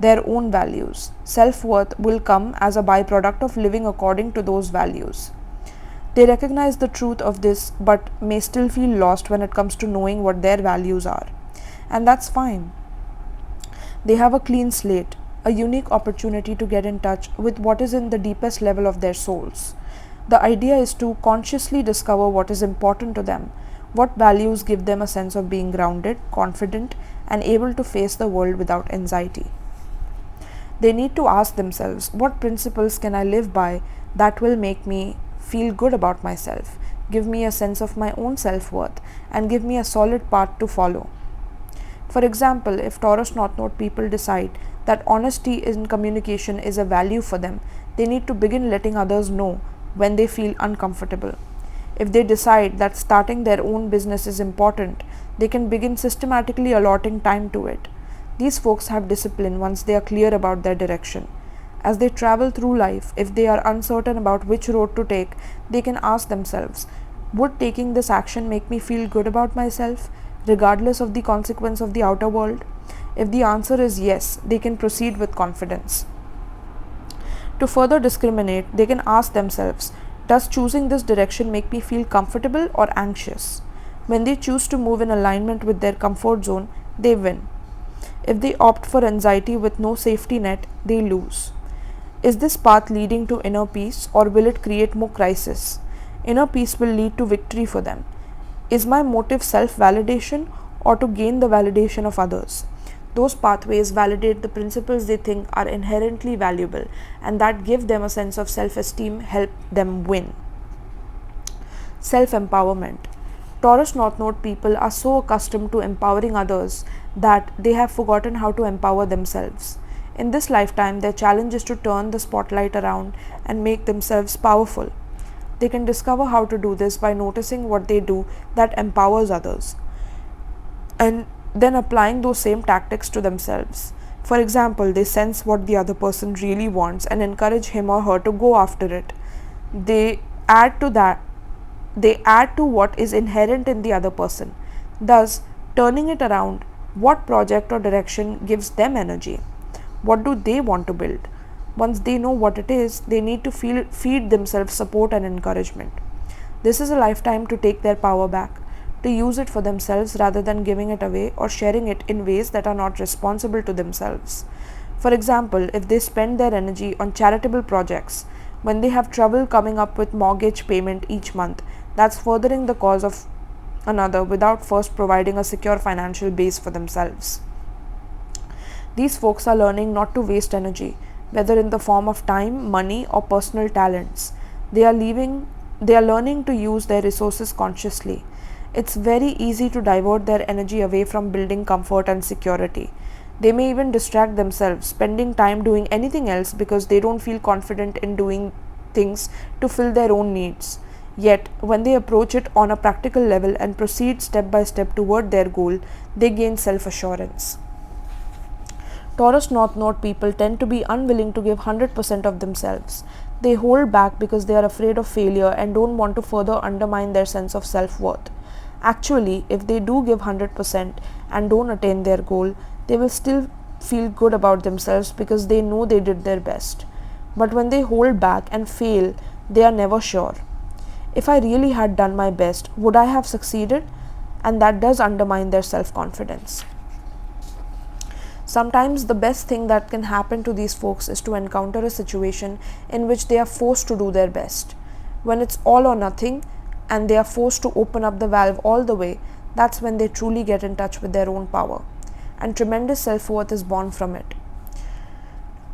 their own values. Self-worth will come as a byproduct of living according to those values. They recognize the truth of this but may still feel lost when it comes to knowing what their values are. And that's fine. They have a clean slate, a unique opportunity to get in touch with what is in the deepest level of their souls. The idea is to consciously discover what is important to them, what values give them a sense of being grounded, confident, and able to face the world without anxiety. They need to ask themselves, what principles can I live by that will make me feel good about myself, give me a sense of my own self-worth, and give me a solid path to follow. For example, if Taurus North Node people decide that honesty in communication is a value for them, they need to begin letting others know when they feel uncomfortable. If they decide that starting their own business is important, they can begin systematically allotting time to it. These folks have discipline once they are clear about their direction. As they travel through life, if they are uncertain about which road to take, they can ask themselves, would taking this action make me feel good about myself, regardless of the consequence of the outer world? If the answer is yes, they can proceed with confidence. To further discriminate, they can ask themselves, does choosing this direction make me feel comfortable or anxious? When they choose to move in alignment with their comfort zone, they win. If they opt for anxiety with no safety net, they lose. Is this path leading to inner peace, or will it create more crisis? Inner peace will lead to victory for them. Is my motive self-validation or to gain the validation of others? Those pathways validate the principles they think are inherently valuable and that give them a sense of self-esteem, help them win. Self-empowerment. Taurus North Node people are so accustomed to empowering others that they have forgotten how to empower themselves. In this lifetime, their challenge is to turn the spotlight around and make themselves powerful. They can discover how to do this by noticing what they do that empowers others, and then applying those same tactics to themselves. For example, they sense what the other person really wants and encourage him or her to go after it. They add to what is inherent in the other person, thus turning it around. What project or direction gives them energy? What do they want to build? Once they know what it is, they need to feed themselves support and encouragement. This is a lifetime to take their power back, to use it for themselves rather than giving it away or sharing it in ways that are not responsible to themselves. For example, if they spend their energy on charitable projects, when they have trouble coming up with mortgage payment each month, that's furthering the cause of another without first providing a secure financial base for themselves. These folks are learning not to waste energy, whether in the form of time, money, or personal talents. They are learning to use their resources consciously. It's very easy to divert their energy away from building comfort and security. They may even distract themselves, spending time doing anything else because they don't feel confident in doing things to fill their own needs. Yet, when they approach it on a practical level and proceed step by step toward their goal, they gain self-assurance. Taurus North Node people tend to be unwilling to give 100% of themselves. They hold back because they are afraid of failure and don't want to further undermine their sense of self-worth. Actually, if they do give 100% and don't attain their goal, they will still feel good about themselves because they know they did their best. But when they hold back and fail, they are never sure. If I really had done my best, would I have succeeded? And that does undermine their self-confidence. Sometimes the best thing that can happen to these folks is to encounter a situation in which they are forced to do their best. When it's all or nothing and they are forced to open up the valve all the way, that's when they truly get in touch with their own power. And tremendous self-worth is born from it.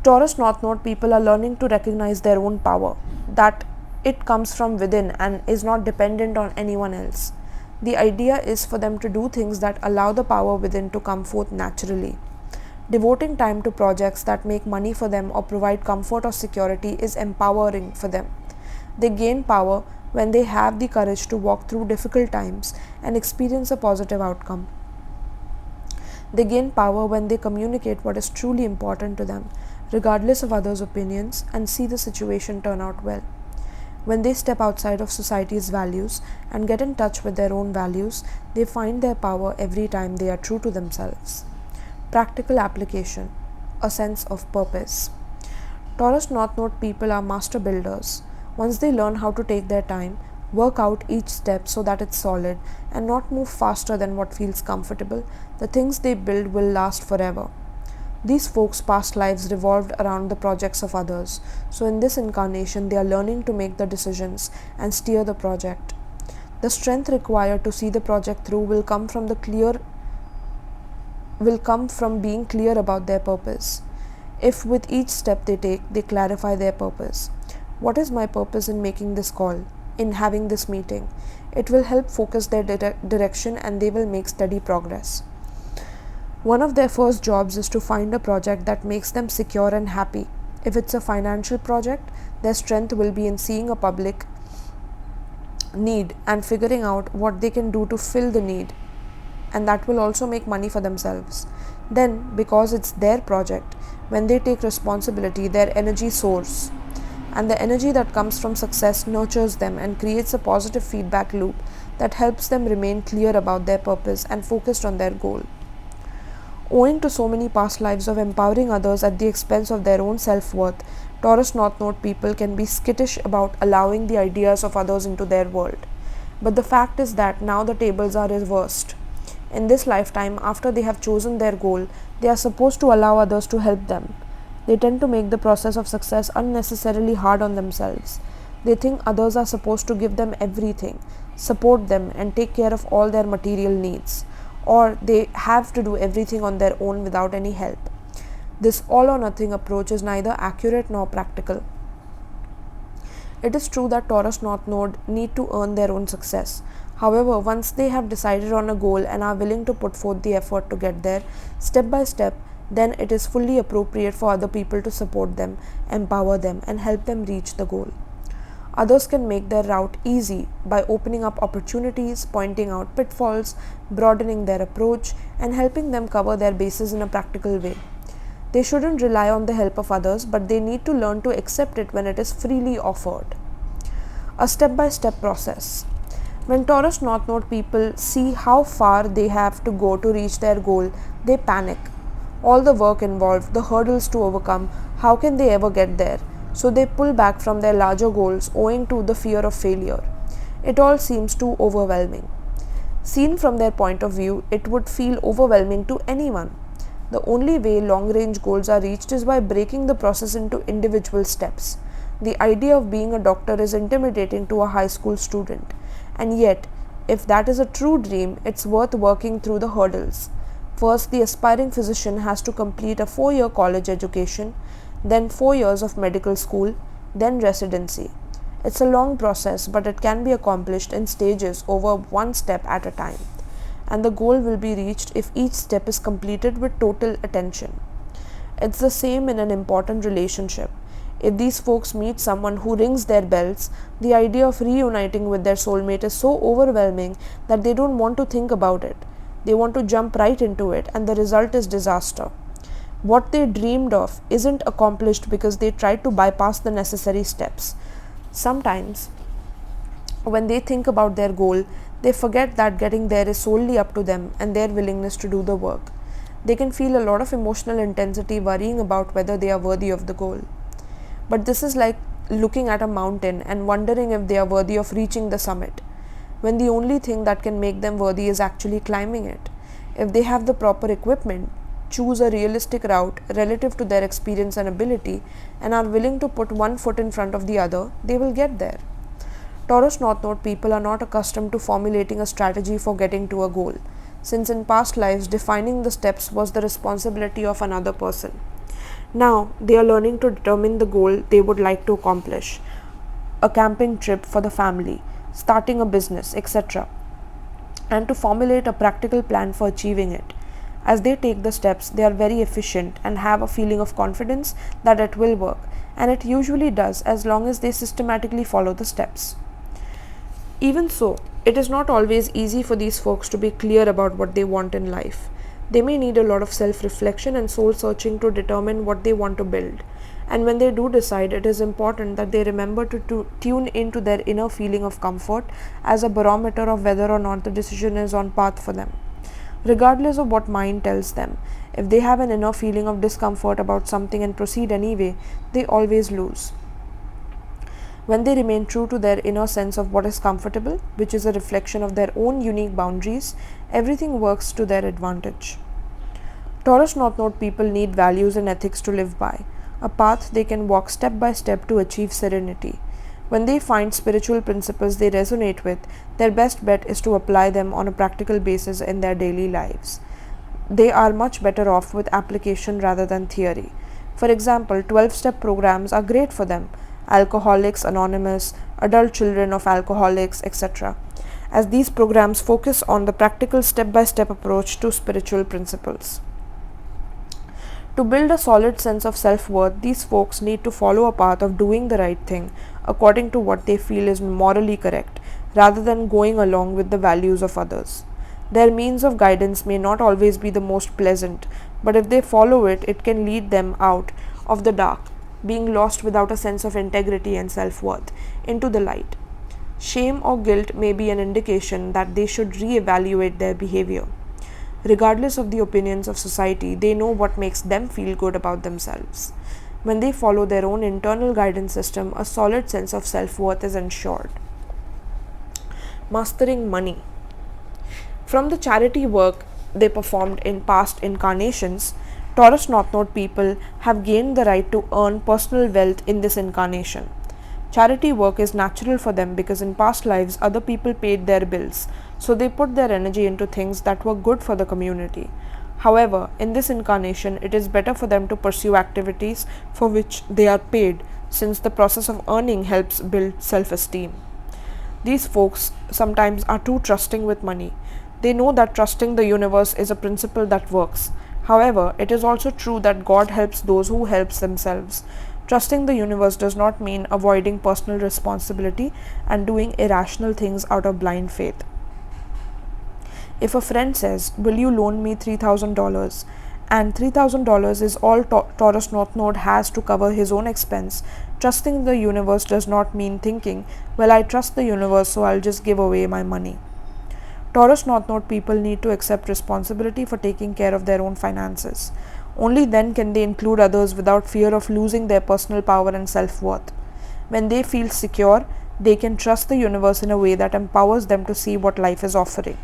Taurus North Node people are learning to recognize their own power, that it comes from within and is not dependent on anyone else. The idea is for them to do things that allow the power within to come forth naturally. Devoting time to projects that make money for them or provide comfort or security is empowering for them. They gain power when they have the courage to walk through difficult times and experience a positive outcome. They gain power when they communicate what is truly important to them, regardless of others' opinions, and see the situation turn out well. When they step outside of society's values and get in touch with their own values, they find their power every time they are true to themselves. Practical application, a sense of purpose. Taurus North Node people are master builders. Once they learn how to take their time, work out each step so that it's solid, and not move faster than what feels comfortable, the things they build will last forever. These folks' past lives revolved around the projects of others, so in this incarnation they are learning to make the decisions and steer the project. The strength required to see the project through will come from being clear about their purpose. If with each step they take, they clarify their purpose. What is my purpose in making this call, in having this meeting? It will help focus their direction and they will make steady progress. One of their first jobs is to find a project that makes them secure and happy. If it's a financial project, their strength will be in seeing a public need and figuring out what they can do to fill the need, and that will also make money for themselves. Then, because it's their project, when they take responsibility, their energy soars. And the energy that comes from success nurtures them and creates a positive feedback loop that helps them remain clear about their purpose and focused on their goal. Owing to so many past lives of empowering others at the expense of their own self-worth, Taurus North Node people can be skittish about allowing the ideas of others into their world. But the fact is that now the tables are reversed. In this lifetime, after they have chosen their goal, they are supposed to allow others to help them. They tend to make the process of success unnecessarily hard on themselves. They think others are supposed to give them everything, support them, and take care of all their material needs, or they have to do everything on their own without any help. This all or nothing approach is neither accurate nor practical. It is true that Taurus North Node need to earn their own success. However, once they have decided on a goal and are willing to put forth the effort to get there, step by step, then it is fully appropriate for other people to support them, empower them, and help them reach the goal. Others can make their route easy by opening up opportunities, pointing out pitfalls, broadening their approach, and helping them cover their bases in a practical way. They shouldn't rely on the help of others, but they need to learn to accept it when it is freely offered. A step-by-step process. When Taurus North Node people see how far they have to go to reach their goal, they panic. All the work involved, the hurdles to overcome, how can they ever get there? So they pull back from their larger goals owing to the fear of failure. It all seems too overwhelming. Seen from their point of view, it would feel overwhelming to anyone. The only way long-range goals are reached is by breaking the process into individual steps. The idea of being a doctor is intimidating to a high school student. And yet, if that is a true dream, it's worth working through the hurdles. First, the aspiring physician has to complete a 4-year college education, then 4 years of medical school, then residency. It's a long process, but it can be accomplished in stages over one step at a time. And the goal will be reached if each step is completed with total attention. It's the same in an important relationship. If these folks meet someone who rings their bells, the idea of reuniting with their soulmate is so overwhelming that they don't want to think about it. They want to jump right into it, and the result is disaster. What they dreamed of isn't accomplished because they tried to bypass the necessary steps. Sometimes, when they think about their goal, they forget that getting there is solely up to them and their willingness to do the work. They can feel a lot of emotional intensity worrying about whether they are worthy of the goal. But this is like looking at a mountain and wondering if they are worthy of reaching the summit, when the only thing that can make them worthy is actually climbing it. If they have the proper equipment, choose a realistic route relative to their experience and ability, and are willing to put one foot in front of the other, they will get there. Taurus North Node people are not accustomed to formulating a strategy for getting to a goal, since in past lives defining the steps was the responsibility of another person. Now they are learning to determine the goal they would like to accomplish, a camping trip for the family, starting a business, etc., and to formulate a practical plan for achieving it. As they take the steps, they are very efficient and have a feeling of confidence that it will work, and it usually does as long as they systematically follow the steps. Even so, it is not always easy for these folks to be clear about what they want in life. They may need a lot of self-reflection and soul-searching to determine what they want to build. And when they do decide, it is important that they remember to tune into their inner feeling of comfort as a barometer of whether or not the decision is on path for them. Regardless of what mind tells them, if they have an inner feeling of discomfort about something and proceed anyway, they always lose. When they remain true to their inner sense of what is comfortable, which is a reflection of their own unique boundaries, everything works to their advantage. Taurus North Node people need values and ethics to live by, a path they can walk step by step to achieve serenity. When they find spiritual principles they resonate with, their best bet is to apply them on a practical basis in their daily lives. They are much better off with application rather than theory. For example, 12-step programs are great for them, Alcoholics Anonymous, Adult Children of Alcoholics, etc., as these programs focus on the practical step-by-step approach to spiritual principles. To build a solid sense of self-worth, these folks need to follow a path of doing the right thing according to what they feel is morally correct, rather than going along with the values of others. Their means of guidance may not always be the most pleasant, but if they follow it, it can lead them out of the dark, being lost without a sense of integrity and self-worth, into the light. Shame or guilt may be an indication that they should re-evaluate their behavior. Regardless of the opinions of society, they know what makes them feel good about themselves. When they follow their own internal guidance system, a solid sense of self-worth is ensured. Mastering money. From the charity work they performed in past incarnations, Taurus North Node people have gained the right to earn personal wealth in this incarnation. Charity work is natural for them because in past lives other people paid their bills, so they put their energy into things that were good for the community. However, in this incarnation, it is better for them to pursue activities for which they are paid, since the process of earning helps build self-esteem. These folks sometimes are too trusting with money. They know that trusting the universe is a principle that works. However, it is also true that God helps those who help themselves. Trusting the universe does not mean avoiding personal responsibility and doing irrational things out of blind faith. If a friend says, "Will you loan me $3,000? and $3,000 is all Taurus North Node has to cover his own expense, trusting the universe does not mean thinking, "Well, I trust the universe, so I'll just give away my money." Taurus North Node people need to accept responsibility for taking care of their own finances. Only then can they include others without fear of losing their personal power and self-worth. When they feel secure, they can trust the universe in a way that empowers them to see what life is offering.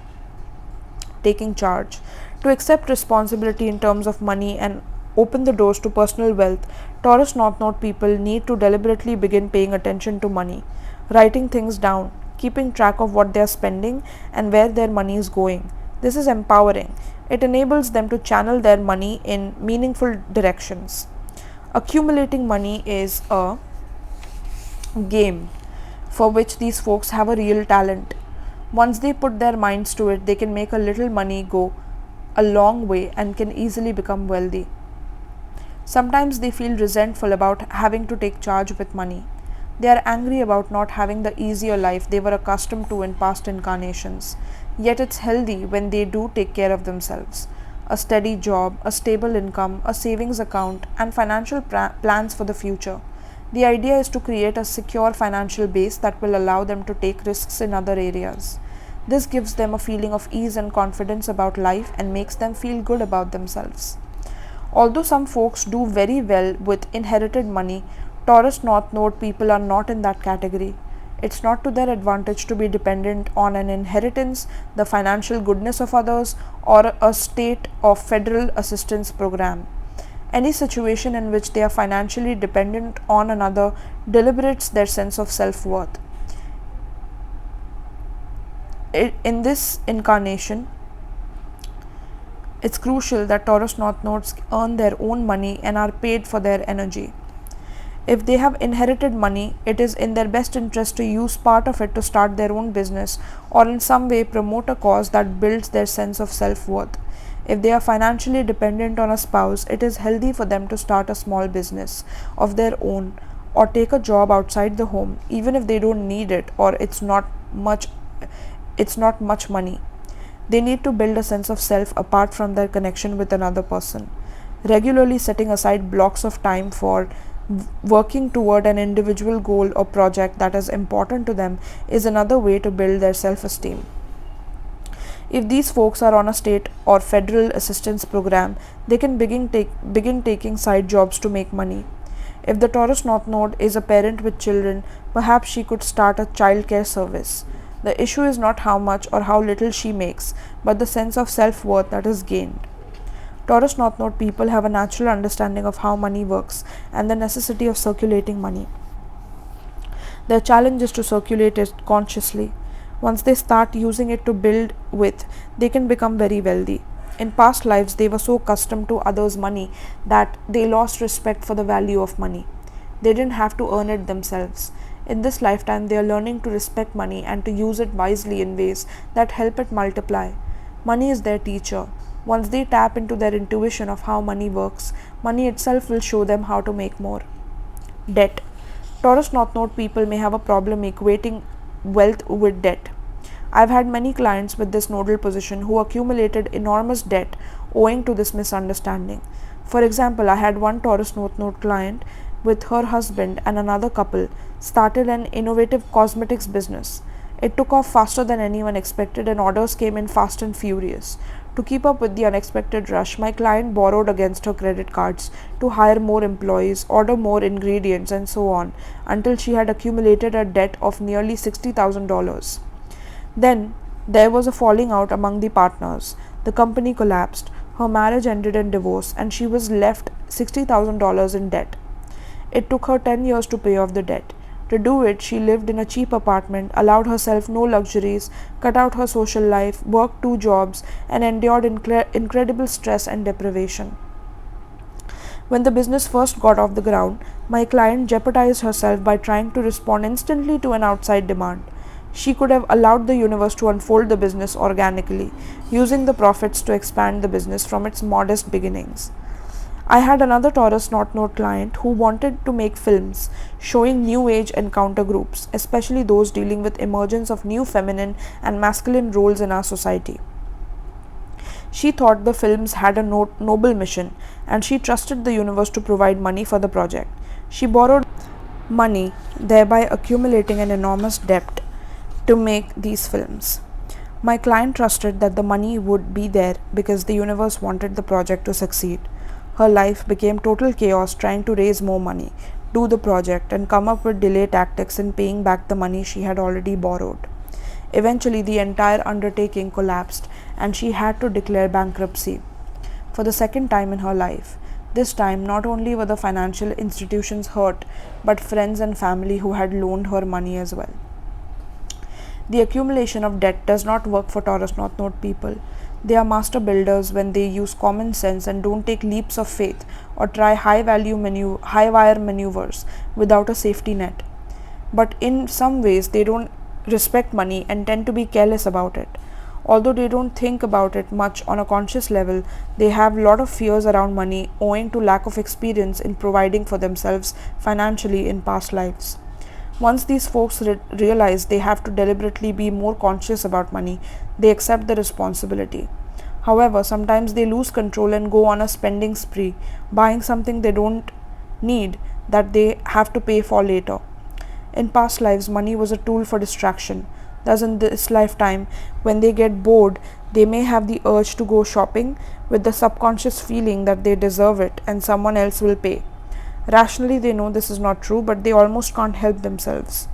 Taking charge. To accept responsibility in terms of money and open the doors to personal wealth, Taurus North Node people need to deliberately begin paying attention to money, writing things down, keeping track of what they are spending and where their money is going. This is empowering. It enables them to channel their money in meaningful directions. Accumulating money is a game for which these folks have a real talent. Once they put their minds to it, they can make a little money go a long way and can easily become wealthy. Sometimes they feel resentful about having to take charge with money. They are angry about not having the easier life they were accustomed to in past incarnations. Yet it's healthy when they do take care of themselves. A steady job, a stable income, a savings account, and financial plans for the future. The idea is to create a secure financial base that will allow them to take risks in other areas. This gives them a feeling of ease and confidence about life and makes them feel good about themselves. Although some folks do very well with inherited money, Taurus North Node people are not in that category. It's not to their advantage to be dependent on an inheritance, the financial goodness of others, or a state of federal assistance program. Any situation in which they are financially dependent on another deliberates their sense of self-worth. In this incarnation, it's crucial that Taurus North Nodes earn their own money and are paid for their energy. If they have inherited money, it is in their best interest to use part of it to start their own business or in some way promote a cause that builds their sense of self-worth. If they are financially dependent on a spouse, it is healthy for them to start a small business of their own or take a job outside the home, even if they don't need it or it's not much money. They need to build a sense of self apart from their connection with another person. Regularly setting aside blocks of time for working toward an individual goal or project that is important to them is another way to build their self-esteem. If these folks are on a state or federal assistance program, they can begin taking side jobs to make money. If the Taurus North Node is a parent with children, perhaps she could start a childcare service. The issue is not how much or how little she makes, but the sense of self-worth that is gained. Taurus North Node people have a natural understanding of how money works and the necessity of circulating money. Their challenge is to circulate it consciously. Once they start using it to build with, they can become very wealthy. In past lives, they were so accustomed to others' money that they lost respect for the value of money. They didn't have to earn it themselves. In this lifetime, they are learning to respect money and to use it wisely in ways that help it multiply. Money is their teacher. Once they tap into their intuition of how money works, money itself will show them how to make more. Debt. Taurus North Node people may have a problem equating wealth with debt. I've had many clients with this nodal position who accumulated enormous debt owing to this misunderstanding. For example, I had one Taurus North Node client with her husband and another couple started an innovative cosmetics business. It took off faster than anyone expected and orders came in fast and furious. To keep up with the unexpected rush, my client borrowed against her credit cards to hire more employees, order more ingredients, and so on, until she had accumulated a debt of nearly $60,000. Then, there was a falling out among the partners. The company collapsed, her marriage ended in divorce, and she was left $60,000 in debt. It took her 10 years to pay off the debt. To do it, she lived in a cheap apartment, allowed herself no luxuries, cut out her social life, worked 2 jobs, and endured incredible stress and deprivation. When the business first got off the ground, my client jeopardized herself by trying to respond instantly to an outside demand. She could have allowed the universe to unfold the business organically, using the profits to expand the business from its modest beginnings. I had another Taurus North Node client who wanted to make films showing new age encounter groups, especially those dealing with emergence of new feminine and masculine roles in our society. She thought the films had a noble mission, and she trusted the universe to provide money for the project. She borrowed money, thereby accumulating an enormous debt to make these films. My client trusted that the money would be there because the universe wanted the project to succeed. Her life became total chaos trying to raise more money, do the project, and come up with delay tactics in paying back the money she had already borrowed. Eventually, the entire undertaking collapsed and she had to declare bankruptcy for the second time in her life. This time, not only were the financial institutions hurt, but friends and family who had loaned her money as well. The accumulation of debt does not work for Taurus North Node people. They are master builders when they use common sense and don't take leaps of faith or try high wire maneuvers without a safety net. But in some ways, they don't respect money and tend to be careless about it. Although they don't think about it much on a conscious level, they have a lot of fears around money owing to lack of experience in providing for themselves financially in past lives. Once these folks realize they have to deliberately be more conscious about money, they accept the responsibility. However, sometimes they lose control and go on a spending spree, buying something they don't need that they have to pay for later. In past lives, money was a tool for distraction. Thus, in this lifetime, when they get bored, they may have the urge to go shopping with the subconscious feeling that they deserve it and someone else will pay. Rationally, they know this is not true, but they almost can't help themselves.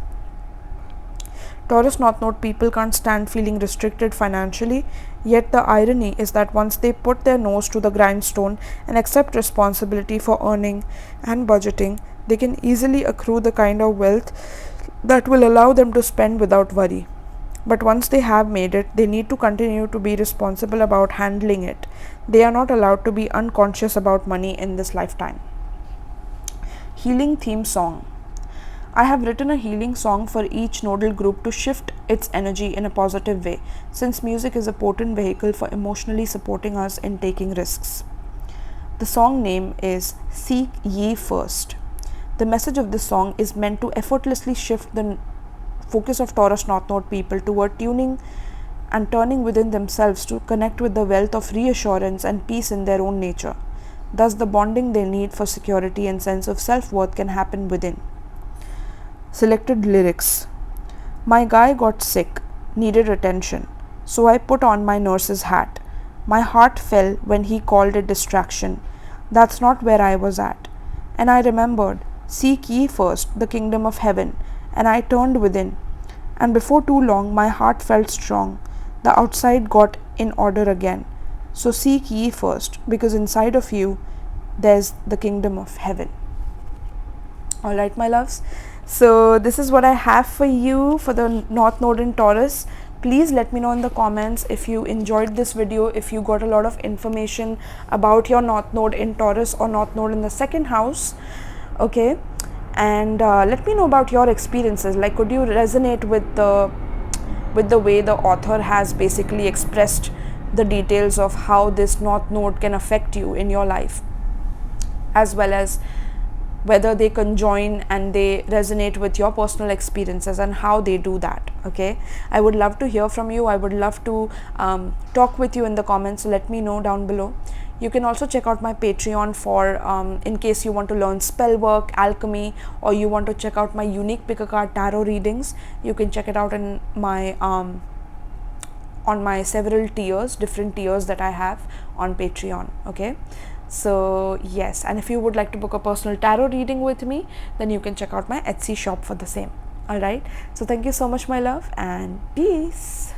Taurus North Node people can't stand feeling restricted financially, yet the irony is that once they put their nose to the grindstone and accept responsibility for earning and budgeting, they can easily accrue the kind of wealth that will allow them to spend without worry. But once they have made it, they need to continue to be responsible about handling it. They are not allowed to be unconscious about money in this lifetime. Healing theme song. I have written a healing song for each nodal group to shift its energy in a positive way, since music is a potent vehicle for emotionally supporting us in taking risks. The song name is Seek Ye First. The message of this song is meant to effortlessly shift the focus of Taurus North Node people toward tuning and turning within themselves to connect with the wealth of reassurance and peace in their own nature. Thus, the bonding they need for security and sense of self-worth can happen within. Selected lyrics. My guy got sick, needed attention, so I put on my nurse's hat. My heart fell when he called it distraction. That's not where I was at. And I remembered, seek ye first the kingdom of heaven, and I turned within. And before too long, my heart felt strong. The outside got in order again. So seek ye first, because inside of you, there's the kingdom of heaven. Alright, my loves. So this is what I have for you for the North Node in Taurus. Please let me know in the comments if you enjoyed this video, if you got a lot of information about your North Node in Taurus or North Node in the second house. Okay, and let me know about your experiences. Like, could you resonate with the way the author has basically expressed the details of how this North Node can affect you in your life, as well as whether they conjoin and they resonate with your personal experiences and how they do that. Okay, I would love to hear from you. I would love to talk with you in the comments. So let me know down below. You can also check out my Patreon for in case you want to learn spell work, alchemy, or you want to check out my unique pick a card tarot readings. You can check it out in my on my several tiers, different tiers that I have on Patreon. Okay, so yes, and if you would like to book a personal tarot reading with me, then you can check out my Etsy shop for the same. All right, so thank you so much, my love, and peace.